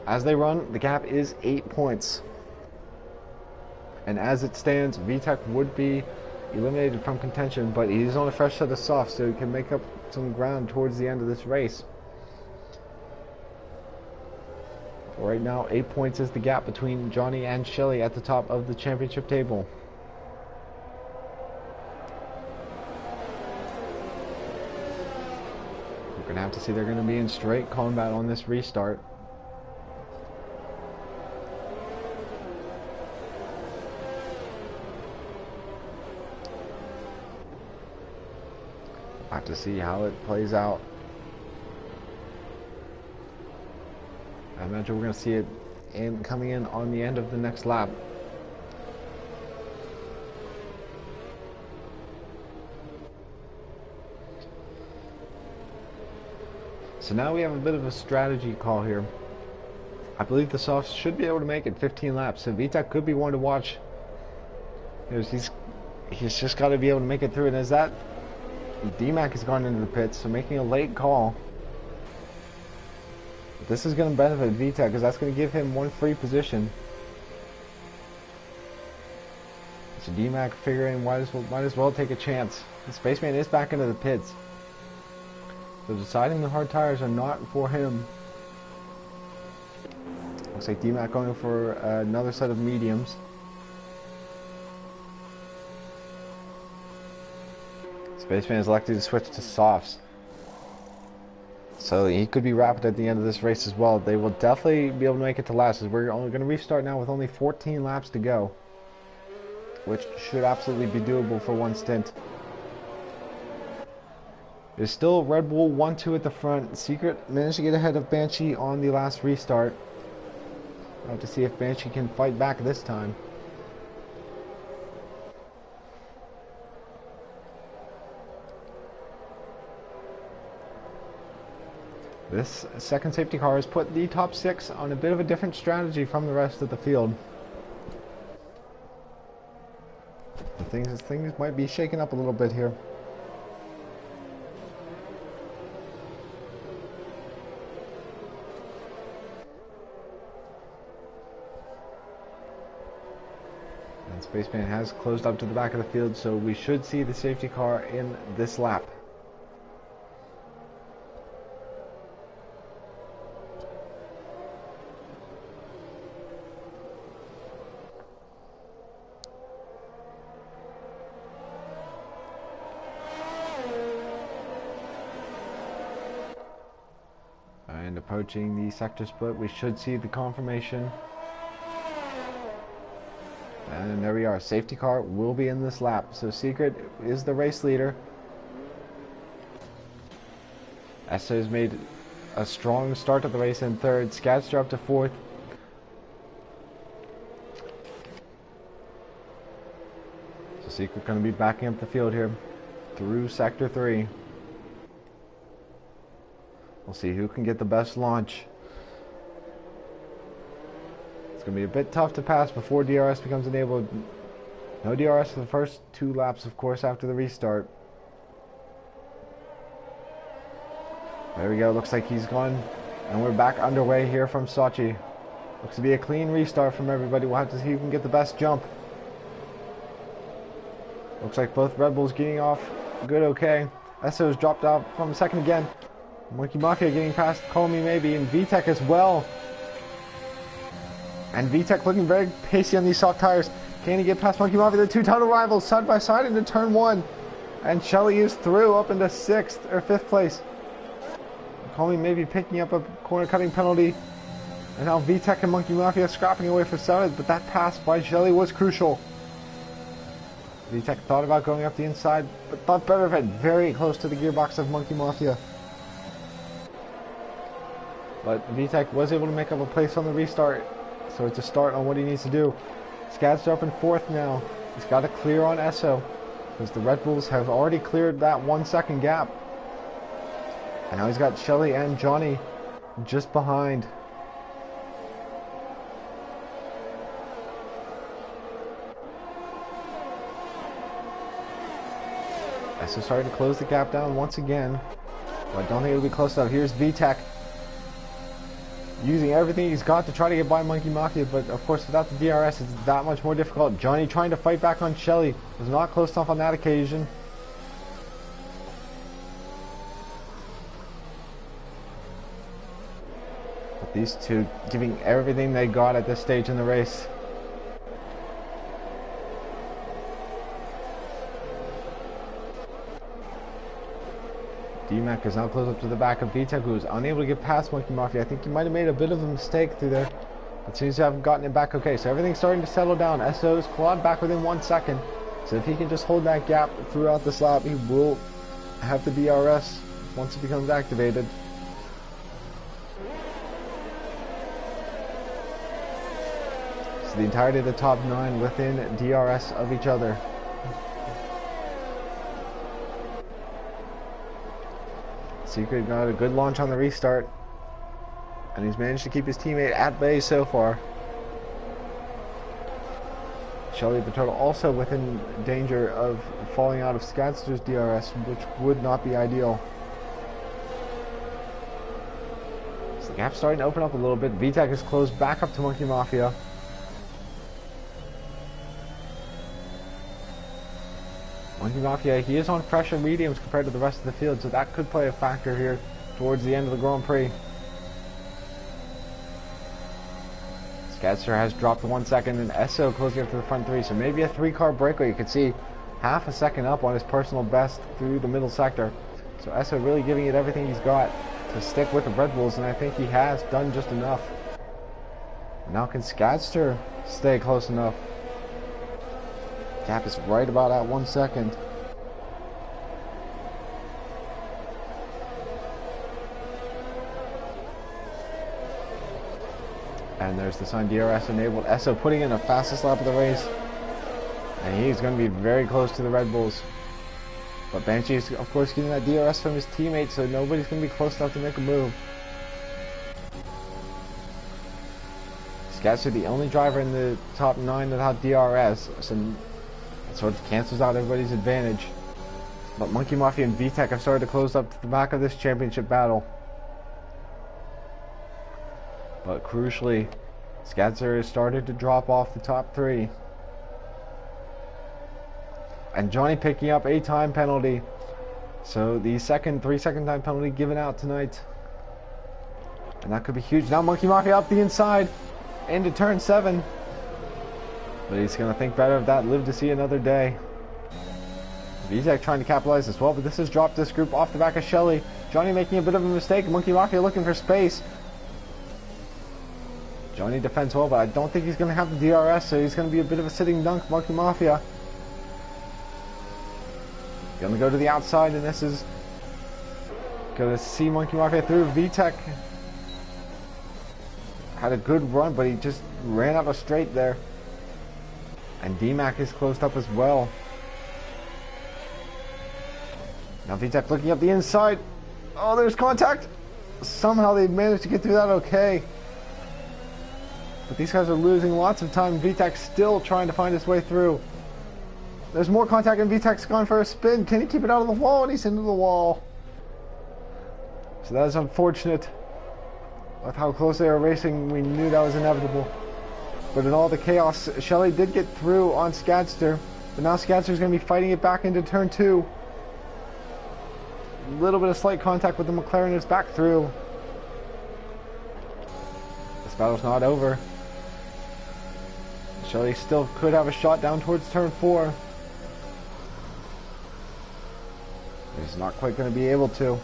As they run, the gap is 8 points. And as it stands, VTEC would be eliminated from contention, but he's on a fresh set of softs, so he can make up some ground towards the end of this race. Right now, 8 points is the gap between Johnny and Shelly at the top of the championship table. We're going to have to see they're going to be in straight combat on this restart. We'll have to see how it plays out. I imagine we're going to see it coming in on the end of the next lap. So now we have a bit of a strategy call here. I believe the softs should be able to make it 15 laps, so Vitek could be one to watch. He's just got to be able to make it through, and as that D-Mac has gone into the pits, so making a late call. This is going to benefit Vitek because that's going to give him one free position. So D-Mac figuring might as well take a chance. The Spaceman is back into the pits. So deciding the hard tires are not for him. Looks like D-Mac going for another set of mediums. Spaceman is elected to switch to softs. So he could be rapid at the end of this race as well. They will definitely be able to make it to last, as we're only going to restart now with only 14 laps to go, which should absolutely be doable for one stint. There's still Red Bull 1-2 at the front. Secret managed to get ahead of Banshee on the last restart. We'll have to see if Banshee can fight back this time. This second safety car has put the top 6 on a bit of a different strategy from the rest of the field. Things might be shaken up a little bit here. And Spaceman has closed up to the back of the field, so we should see the safety car in this lap. And approaching the sector split, we should see the confirmation. And there we are. Safety car will be in this lap. So Secret is the race leader. Essa has made a strong start to the race in third. Skadster up to fourth. So Secret going to be backing up the field here through sector 3. We'll see who can get the best launch. It's going to be a bit tough to pass before DRS becomes enabled. No DRS for the first 2 laps, of course, after the restart. There we go. Looks like he's gone. And we're back underway here from Sochi. Looks to be a clean restart from everybody. We'll have to see who can get the best jump. Looks like both Red Bulls getting off good okay. Esso's dropped out from second again. Monkey Mafia getting past Call Me Maybe, and Vitek as well. And Vitek looking very pacey on these soft tires. Can he get past Monkey Mafia? The 2 title rivals side by side into turn 1. And Shelly is through up into 6th or 5th place. Call Me Maybe picking up a corner cutting penalty. And now Vitek and Monkey Mafia scrapping away for 7th, but that pass by Shelly was crucial. Vitek thought about going up the inside, but thought better of it. Very close to the gearbox of Monkey Mafia. But Vitek was able to make up a place on the restart, so it's a start on what he needs to do. Skadster up in 4th now. He's got to clear on Esso, because the Red Bulls have already cleared that 1 second gap. And now he's got Shelly and Johnny just behind. Esso starting to close the gap down once again, but I don't think it'll be close enough. Here's Vitek, using everything he's got to try to get by Monkey Mafia, but of course without the DRS it's that much more difficult. Johnny trying to fight back on Shelly. Was not close enough on that occasion. But these two giving everything they got at this stage in the race. D-Mac is now close up to the back of Vitek, who was unable to get past Monkey Mafia. I think he might have made a bit of a mistake through there, but seems to have gotten it back okay. So everything's starting to settle down. Esso's clawed back within 1 second. So if he can just hold that gap throughout this lap, he will have the DRS once it becomes activated. So the entirety of the top 9 within DRS of each other. Secret got a good launch on the restart, and he's managed to keep his teammate at bay so far. Shelly the Turtle also within danger of falling out of Skadster's DRS, which would not be ideal. So the gap's starting to open up a little bit. VTech is closed back up to Monkey Mafia. Monkey Mafia, he is on pressure mediums compared to the rest of the field, so that could play a factor here towards the end of the Grand Prix. Skadster has dropped 1 second, and Esso closing up to the front three, so maybe a 3-car breakaway. You can see half a second up on his personal best through the middle sector. So Esso really giving it everything he's got to stick with the Red Bulls, and I think he has done just enough. Now can Skadster stay close enough? Gap is right about at 1 second. And there's the sign DRS enabled. Esso putting in the fastest lap of the race. And he's going to be very close to the Red Bulls. But Banshee is, of course, getting that DRS from his teammate, so nobody's going to be close enough to make a move. Skadster, the only driver in the top 9 without DRS, so it sort of cancels out everybody's advantage. But Monkey Mafia and VTech have started to close up to the back of this championship battle. But crucially, Skadster has started to drop off the top 3. And Johnny picking up a time penalty. So the 3-second time penalty given out tonight. And that could be huge. Now Monkey Mafia up the inside into turn 7. But he's going to think better of that, live to see another day. VTech trying to capitalize as well, but this has dropped this group off the back of Shelly. Johnny making a bit of a mistake. Monkey Mafia looking for space. Johnny defends well, but I don't think he's going to have the DRS, so he's going to be a bit of a sitting dunk, Monkey Mafia. Going to go to the outside, and this is going to see Monkey Mafia through. VTech had a good run, but he just ran out of straight there. And DMAC is closed up as well. Now VTech looking up the inside. Oh, there's contact. Somehow they managed to get through that okay. But these guys are losing lots of time. VTech still trying to find his way through. There's more contact, and VTech's gone for a spin. Can he keep it out of the wall? And he's into the wall. So that is unfortunate. With how close they were racing, we knew that was inevitable. But in all the chaos, Shelly did get through on Skadster. But now Skadster's going to be fighting it back into turn 2. A little bit of slight contact with the McLaren is back through. This battle's not over. Shelly still could have a shot down towards turn 4. He's not quite going to be able to.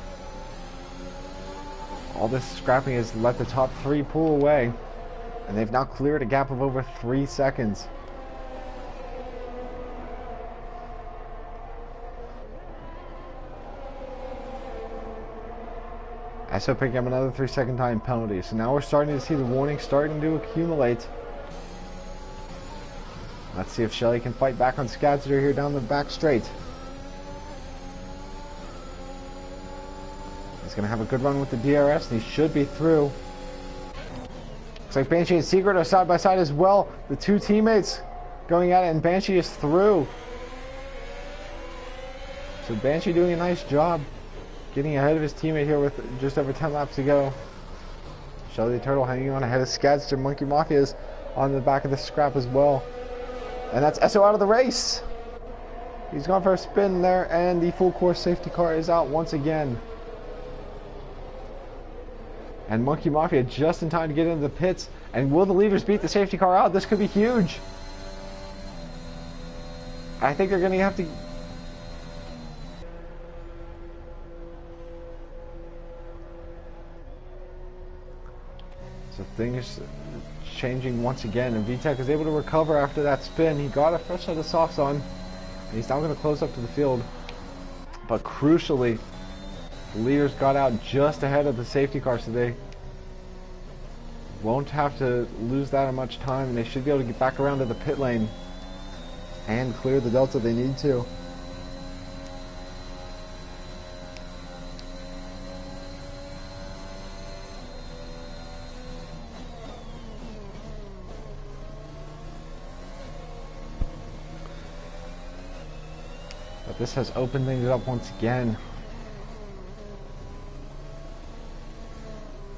All this scrapping has let the top 3 pull away. And they've now cleared a gap of over 3 seconds. Esso picking up another 3-second time penalty. So now we're starting to see the warnings starting to accumulate. Let's see if Shelly can fight back on Skadster here down the back straight. He's going to have a good run with the DRS, and he should be through. Looks like Banshee and Secret are side by side as well. The 2 teammates going at it, and Banshee is through. So Banshee doing a nice job getting ahead of his teammate here with just over 10 laps to go. Shelly the Turtle hanging on ahead of Skadster. Monkey Mafia is on the back of the scrap as well. And that's Esso out of the race. He's gone for a spin there, and the full course safety car is out once again. And Monkey Mafia just in time to get into the pits. And will the leaders beat the safety car out? This could be huge. I think they're going to have to... So things changing once again, and VTech is able to recover after that spin. He got a fresh set of softs on, and he's now going to close up to the field. But crucially, the leaders got out just ahead of the safety car, so they won't have to lose that much time, and they should be able to get back around to the pit lane and clear the delta they need to. This has opened things up once again.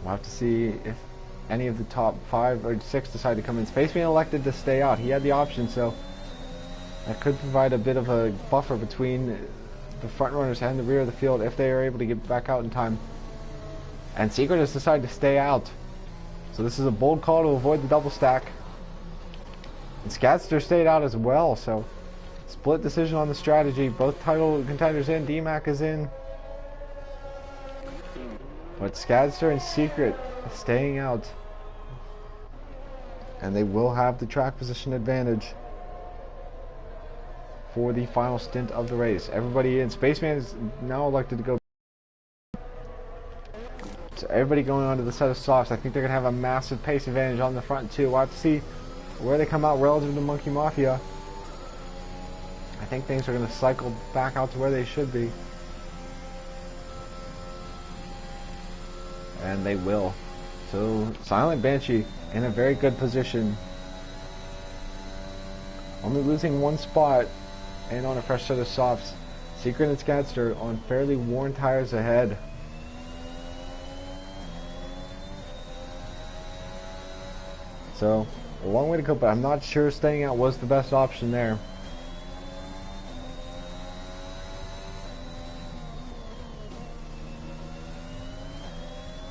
We'll have to see if any of the top 5 or 6 decide to come in. Spaceman elected to stay out. He had the option, so that could provide a bit of a buffer between the front runners and the rear of the field if they are able to get back out in time. And Secret has decided to stay out. So this is a bold call to avoid the double stack. And Skadster stayed out as well, so split decision on the strategy. Both title contenders in. DMAC is in. But Skadster and Secret staying out. And they will have the track position advantage for the final stint of the race. Everybody in. Spaceman is now elected to go. So everybody going onto the set of softs. I think they're going to have a massive pace advantage on the front too. We'll have to see where they come out relative to Monkey Mafia. I think things are going to cycle back out to where they should be. And they will. So Silent Banshee in a very good position. Only losing 1 spot and on a fresh set of softs. Secret and Skadster on fairly worn tires ahead. So a long way to go, but I'm not sure staying out was the best option there.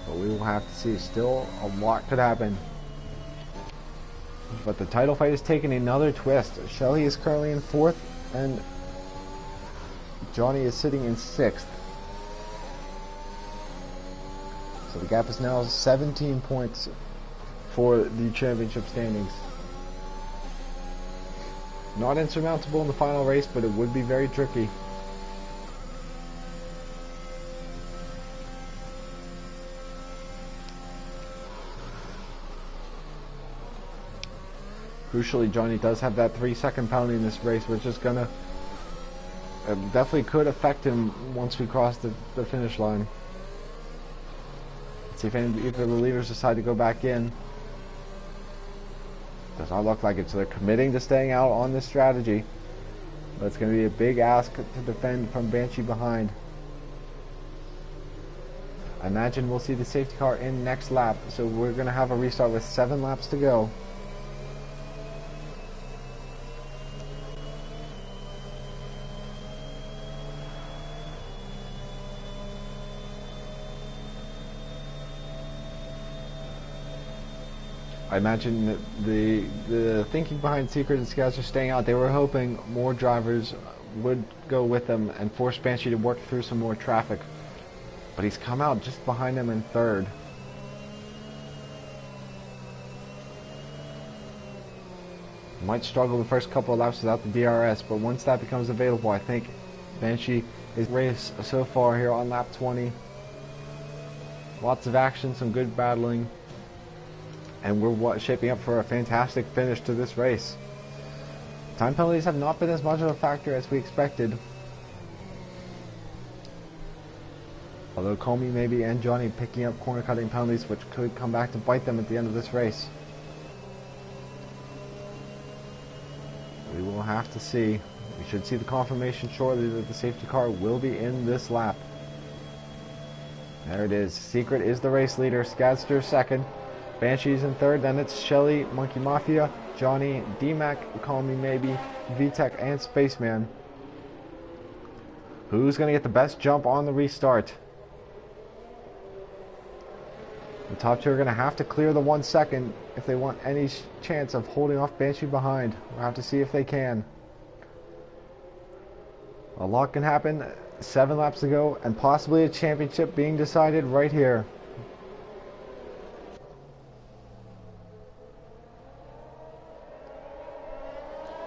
But we will have to see. Still a lot could happen. But the title fight is taking another twist. Shelly is currently in 4th and Johnny is sitting in 6th. So the gap is now 17 points for the championship standings. Not insurmountable in the final race, but it would be very tricky. Crucially, Johnny does have that 3-second penalty in this race, which is gonna definitely could affect him once we cross the finish line. Let's see if either of the leaders decide to go back in. Does not look like it, so they're committing to staying out on this strategy. But it's going to be a big ask to defend from Banshee behind. I imagine we'll see the safety car in next lap, so we're going to have a restart with 7 laps to go. I imagine that the thinking behind Secret and Scouts are staying out. They were hoping more drivers would go with them and force Banshee to work through some more traffic. But he's come out just behind them in 3rd. Might struggle the first couple of laps without the DRS, but once that becomes available, I think Banshee is race so far here on lap 20. Lots of action, some good battling. And we're shaping up for a fantastic finish to this race. Time penalties have not been as much of a factor as we expected. Although Comey maybe and Johnny picking up corner cutting penalties, which could come back to bite them at the end of this race. We will have to see. We should see the confirmation shortly that the safety car will be in this lap. There it is. Secret is the race leader. Skadster 2nd. Banshee's in 3rd, then it's Shelly, Monkey Mafia, Johnny, DMAC, Call Me Maybe, VTech, and Spaceman. Who's going to get the best jump on the restart? The top 2 are going to have to clear the 1 second if they want any chance of holding off Banshee behind. We'll have to see if they can. A lot can happen. 7 laps to go, and possibly a championship being decided right here.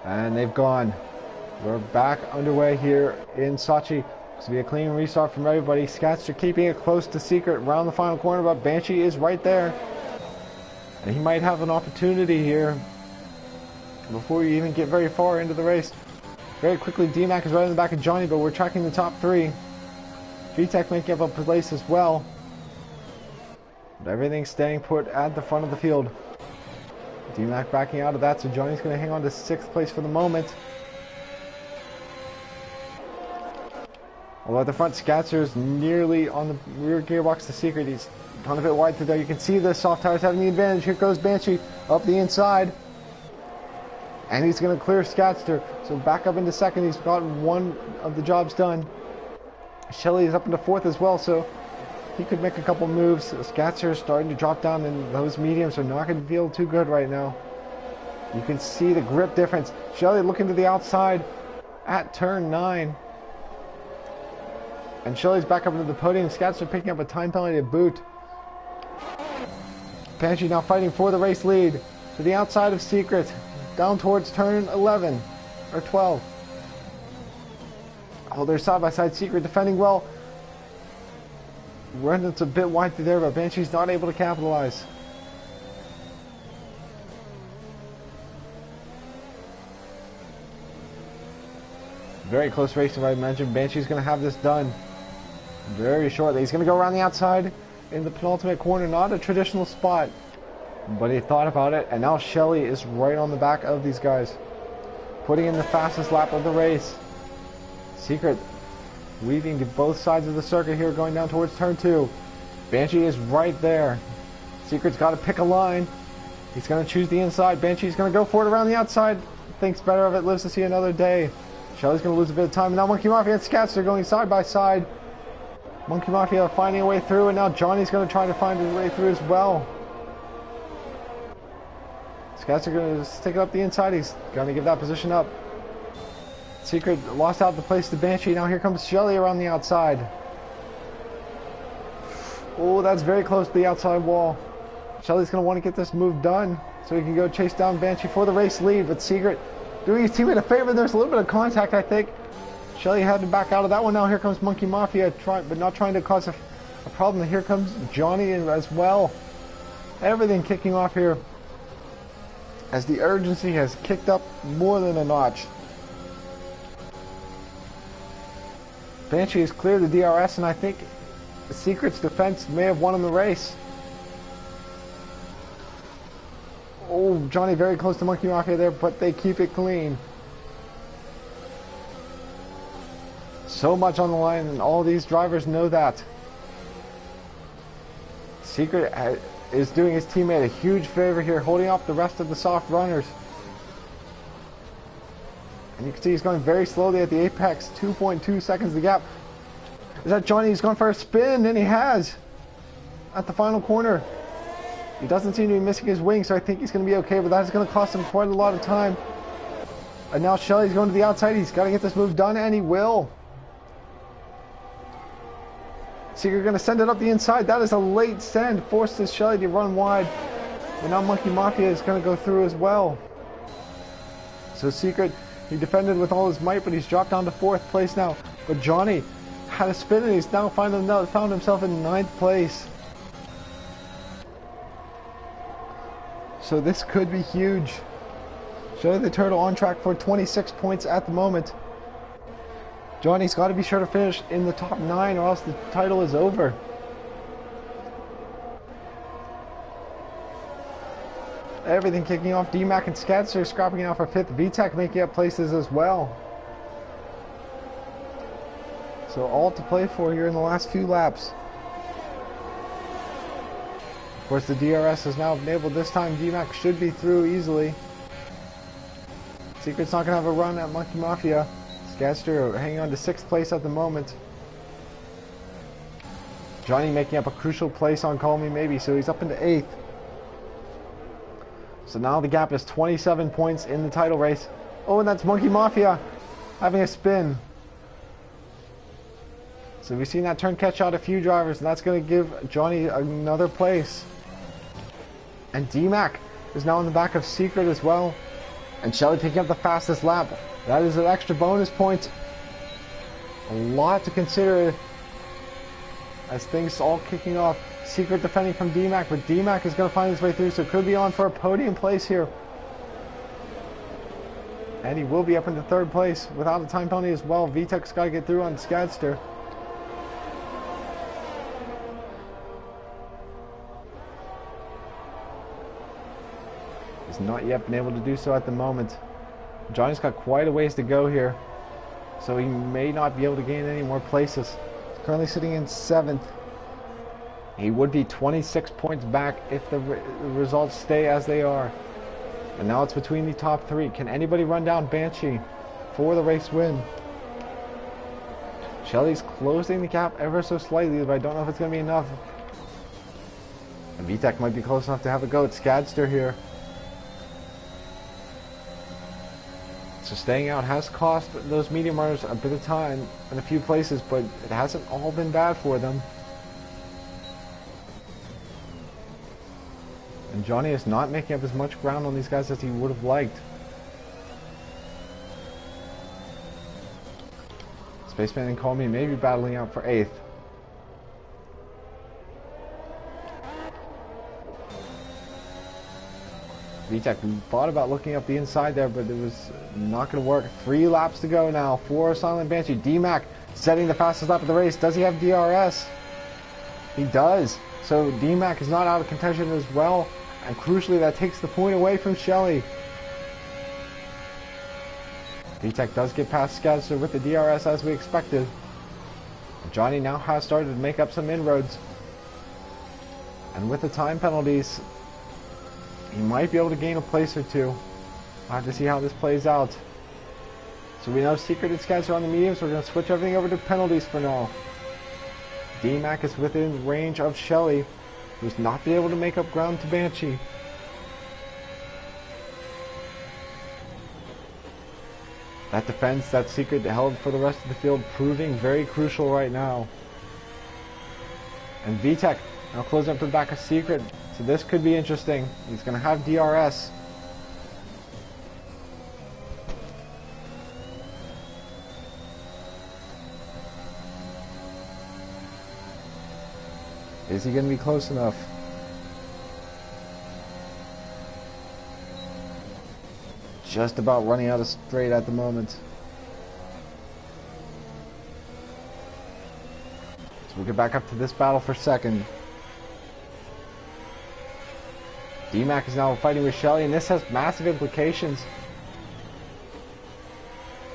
And they've gone. We're back underway here in Sochi. This will be a clean restart from everybody. Skadster keeping it close to Secret around the final corner, but Banshee is right there. And he might have an opportunity here before you even get very far into the race. Very quickly, DMAC is right in the back of Johnny, but we're tracking the top 3. VTech making up a place as well. But everything's staying put at the front of the field. DMAC backing out of that, so Johnny's going to hang on to 6th place for the moment. Although at the front, Scatzer is nearly on the rear gearbox to Secret. He's gone a bit wide through there. You can see the soft tires having the advantage. Here goes Banshee up the inside. And he's going to clear Scatster. So back up into second. He's got one of the jobs done. Shelley is up into fourth as well, so he could make a couple moves. Scatzer is starting to drop down, and those mediums are not going to feel too good right now. You can see the grip difference. Shelley looking to the outside at turn 9. And Shelley's back up into the podium. Scatzer picking up a time penalty to boot. Banshee now fighting for the race lead to the outside of Secret, down towards turn 11 or 12. Oh, they're side by side. Secret defending well. Rendon's a bit wide through there, but Banshee's not able to capitalize. Very close racing, I mentioned. Banshee's going to have this done very shortly. He's going to go around the outside in the penultimate corner. Not a traditional spot, but he thought about it, and now Shelley is right on the back of these guys, putting in the fastest lap of the race. Secret weaving to both sides of the circuit here, going down towards turn 2. Banshee is right there. Secret's got to pick a line. He's going to choose the inside. Banshee's going to go for it around the outside. Thinks better of it, lives to see another day. Shelley's going to lose a bit of time. Now Monkey Mafia and Scatster going side by side. Monkey Mafia finding a way through, and now Johnny's going to try to find his way through as well. Scatster going to stick it up the inside. He's going to give that position up. Secret lost out the place to Banshee. Now here comes Shelley around the outside. Oh, that's very close to the outside wall. Shelley's going to want to get this move done so he can go chase down Banshee for the race lead. But Secret doing his teammate a favor. There's a little bit of contact, I think. Shelley had to back out of that one. Now here comes Monkey Mafia, but not trying to cause a problem. Here comes Johnny as well. Everything kicking off here as the urgency has kicked up more than a notch. Banshee has cleared the DRS, and I think Secret's defense may have won him the race. Oh, Johnny very close to Monkey Mafia there, but they keep it clean. So much on the line, and all these drivers know that. Secret is doing his teammate a huge favor here, holding off the rest of the soft runners. And you can see he's going very slowly at the apex, 2.2 seconds the gap. Is that Johnny? He's gone for a spin, and he has at the final corner. He doesn't seem to be missing his wing, so I think he's going to be okay, but that's going to cost him quite a lot of time. And now Shelley's going to the outside. He's got to get this move done, and he will. Secret going to send it up the inside. That is a late send. Forces Shelley to run wide. And now Monkey Mafia is going to go through as well. So Secret, he defended with all his might, but he's dropped down to 4th place now. But Johnny had a spin, and he's now found himself in 9th place. So this could be huge. Shelley the Turtle on track for 26 points at the moment. Johnny's got to be sure to finish in the top 9, or else the title is over. Everything kicking off. D-Mac and Scatster scrapping out for 5th. VTech making up places as well. So all to play for here in the last few laps. Of course, the DRS is now enabled this time. D-Mac should be through easily. Secret's not going to have a run at Monkey Mafia. Scatster hanging on to 6th place at the moment. Johnny making up a crucial place on Call Me Maybe, so he's up into 8th. So now the gap is 27 points in the title race. Oh, and that's Monkey Mafia having a spin. So we've seen that turn catch out a few drivers, and that's going to give Johnny another place. And D-Mac is now in the back of Secret as well. And Shelley picking up the fastest lap. That is an extra bonus point. A lot to consider as things all kicking off. Secret defending from D-Mac, but D-Mac is going to find his way through, so could be on for a podium place here. And he will be up into 3rd place without a time penalty as well. VTech's got to get through on Scatster. He's not yet been able to do so at the moment. Johnny's got quite a ways to go here. so he may not be able to gain any more places. He's currently sitting in 7th. He would be 26 points back if the results stay as they are. And now it's between the top 3. Can anybody run down Banshee for the race win? Shelly's closing the gap ever so slightly, but I don't know if it's going to be enough. And VTech might be close enough to have a go at Skadster here. So staying out has cost those medium runners a bit of time in a few places, but it hasn't all been bad for them. And Johnny is not making up as much ground on these guys as he would have liked. Spaceman and Call Me may be battling out for 8th. VTech thought about looking up the inside there, but it was not going to work. 3 laps to go now for Silent Banshee. D-Mac setting the fastest lap of the race. Does he have DRS? He does. So D-Mac is not out of contention as well. And crucially, that takes the point away from Shelly. VTech does get past Skadster with the DRS as we expected. Johnny now has started to make up some inroads. And with the time penalties, he might be able to gain a place or two. I'll have to see how this plays out. So we know Secret and Skadster on the mediums. We're going to switch everything over to penalties for now. D-Mac is within range of Shelly, who's not been able to make up ground to Banshee. That defense, that Secret held for the rest of the field, proving very crucial right now. And VTech now closing up to the back of Secret. So this could be interesting. He's going to have DRS. Is he going to be close enough? Just about running out of straight at the moment. So we'll get back up to this battle for 2nd. D-Mac is now fighting with Shelly, and this has massive implications.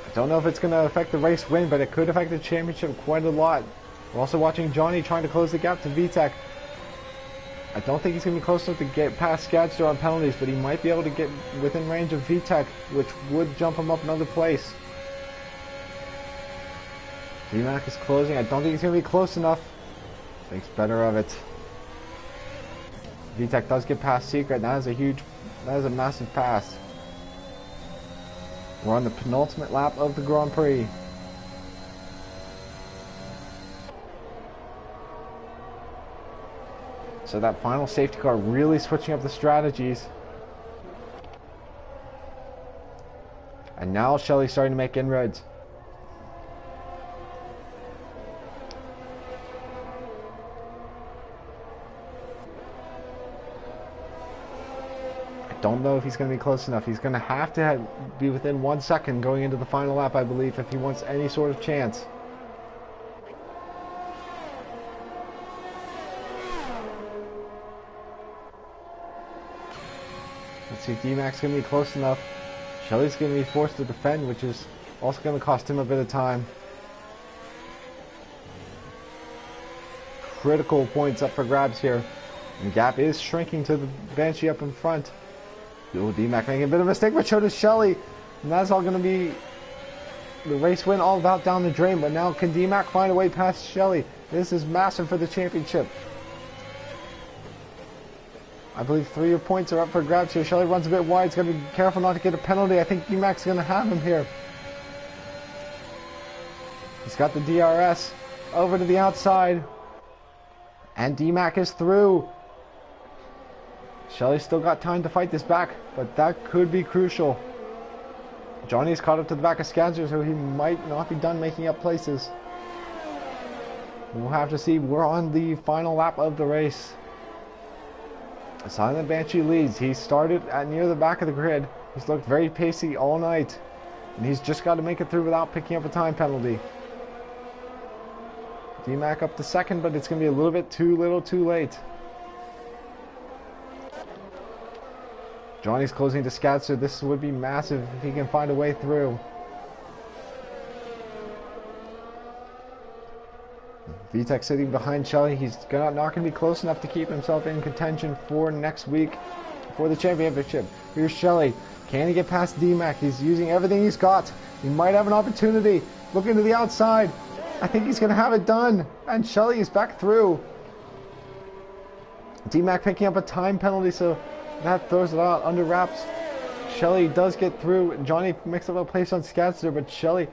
I don't know if it's going to affect the race win, but it could affect the championship quite a lot. We're also watching Johnny trying to close the gap to VTech. I don't think he's going to be close enough to get past Skadster on penalties, but he might be able to get within range of VTech, which would jump him up another place. D-Mac is closing. I don't think he's going to be close enough. Thinks better of it. VTech does get past Secret. That is a massive pass. We're on the penultimate lap of the Grand Prix. So that final safety car really switching up the strategies. And now Shelly's starting to make inroads. I don't know if he's going to be close enough. He's going to have to be within 1 second going into the final lap, I believe, if he wants any sort of chance. Let's see if D-Mac's going to be close enough. Shelly's going to be forced to defend, which is also going to cost him a bit of time. Critical points up for grabs here. And the gap is shrinking to the Banshee up in front. Ooh, D-Mac making a bit of a mistake, but so does Shelly. And that's all going to be the race win all about down the drain. But now can D-Mac find a way past Shelly? This is massive for the championship. I believe 3 points are up for grabs here. Shelly runs a bit wide. He's got to be careful not to get a penalty. I think D-Mac's going to have him here. He's got the DRS over to the outside. And D-Mac is through. Shelly's still got time to fight this back, but that could be crucial. Johnny's caught up to the back of Skadster, so he might not be done making up places. We'll have to see. We're on the final lap of the race. Silent Banshee leads. He started at near the back of the grid. He's looked very pacey all night. And he's just got to make it through without picking up a time penalty. D-Mac up to 2nd, but it's going to be a little bit too late. Johnny's closing to Skadster. This would be massive if he can find a way through. VTech sitting behind Shelly. He's not going to be close enough to keep himself in contention for next week for the championship. Here's Shelly. Can he get past DMAC? He's using everything he's got. He might have an opportunity. Looking to the outside. I think he's going to have it done. And Shelly is back through. DMAC picking up a time penalty, so that throws it out under wraps. Shelly does get through. Johnny makes up a place on Scatster, but Shelly,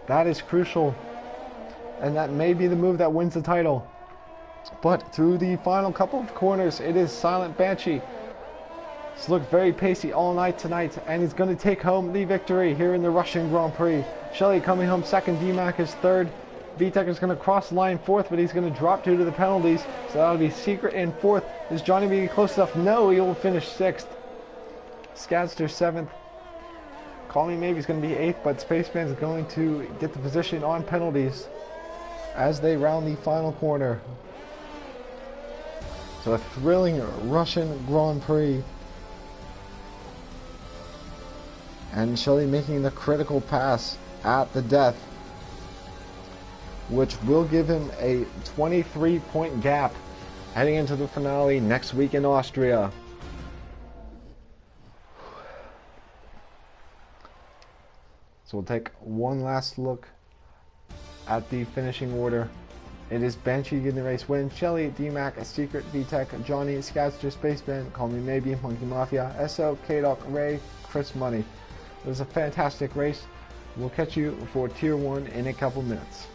that is crucial. And that may be the move that wins the title. But through the final couple of corners, it is Silent Banshee. He's looked very pacey all night tonight, and he's going to take home the victory here in the Russian Grand Prix. Shelly coming home second, DMAC is third. VTech is going to cross the line fourth, but he's going to drop due to the penalties. So that'll be Secret in fourth. Is Johnny being close enough? No, he will finish sixth. Scatster seventh. Call Me Maybe is going to be eighth, but Spaceman is going to get the position on penalties as they round the final corner. So a thrilling Russian Grand Prix. And Shelly making the critical pass at the death, which will give him a 23-point gap heading into the finale next week in Austria. So we'll take one last look at the finishing order. It is Banshee getting the race win. Shelly, DMAC, Secret, VTech, Johnny, Scatster, Spaceman, Call Me Maybe, Monkey Mafia, SO, K-Doc, Ray, Chris Money. It was a fantastic race. We'll catch you for Tier 1 in a couple minutes.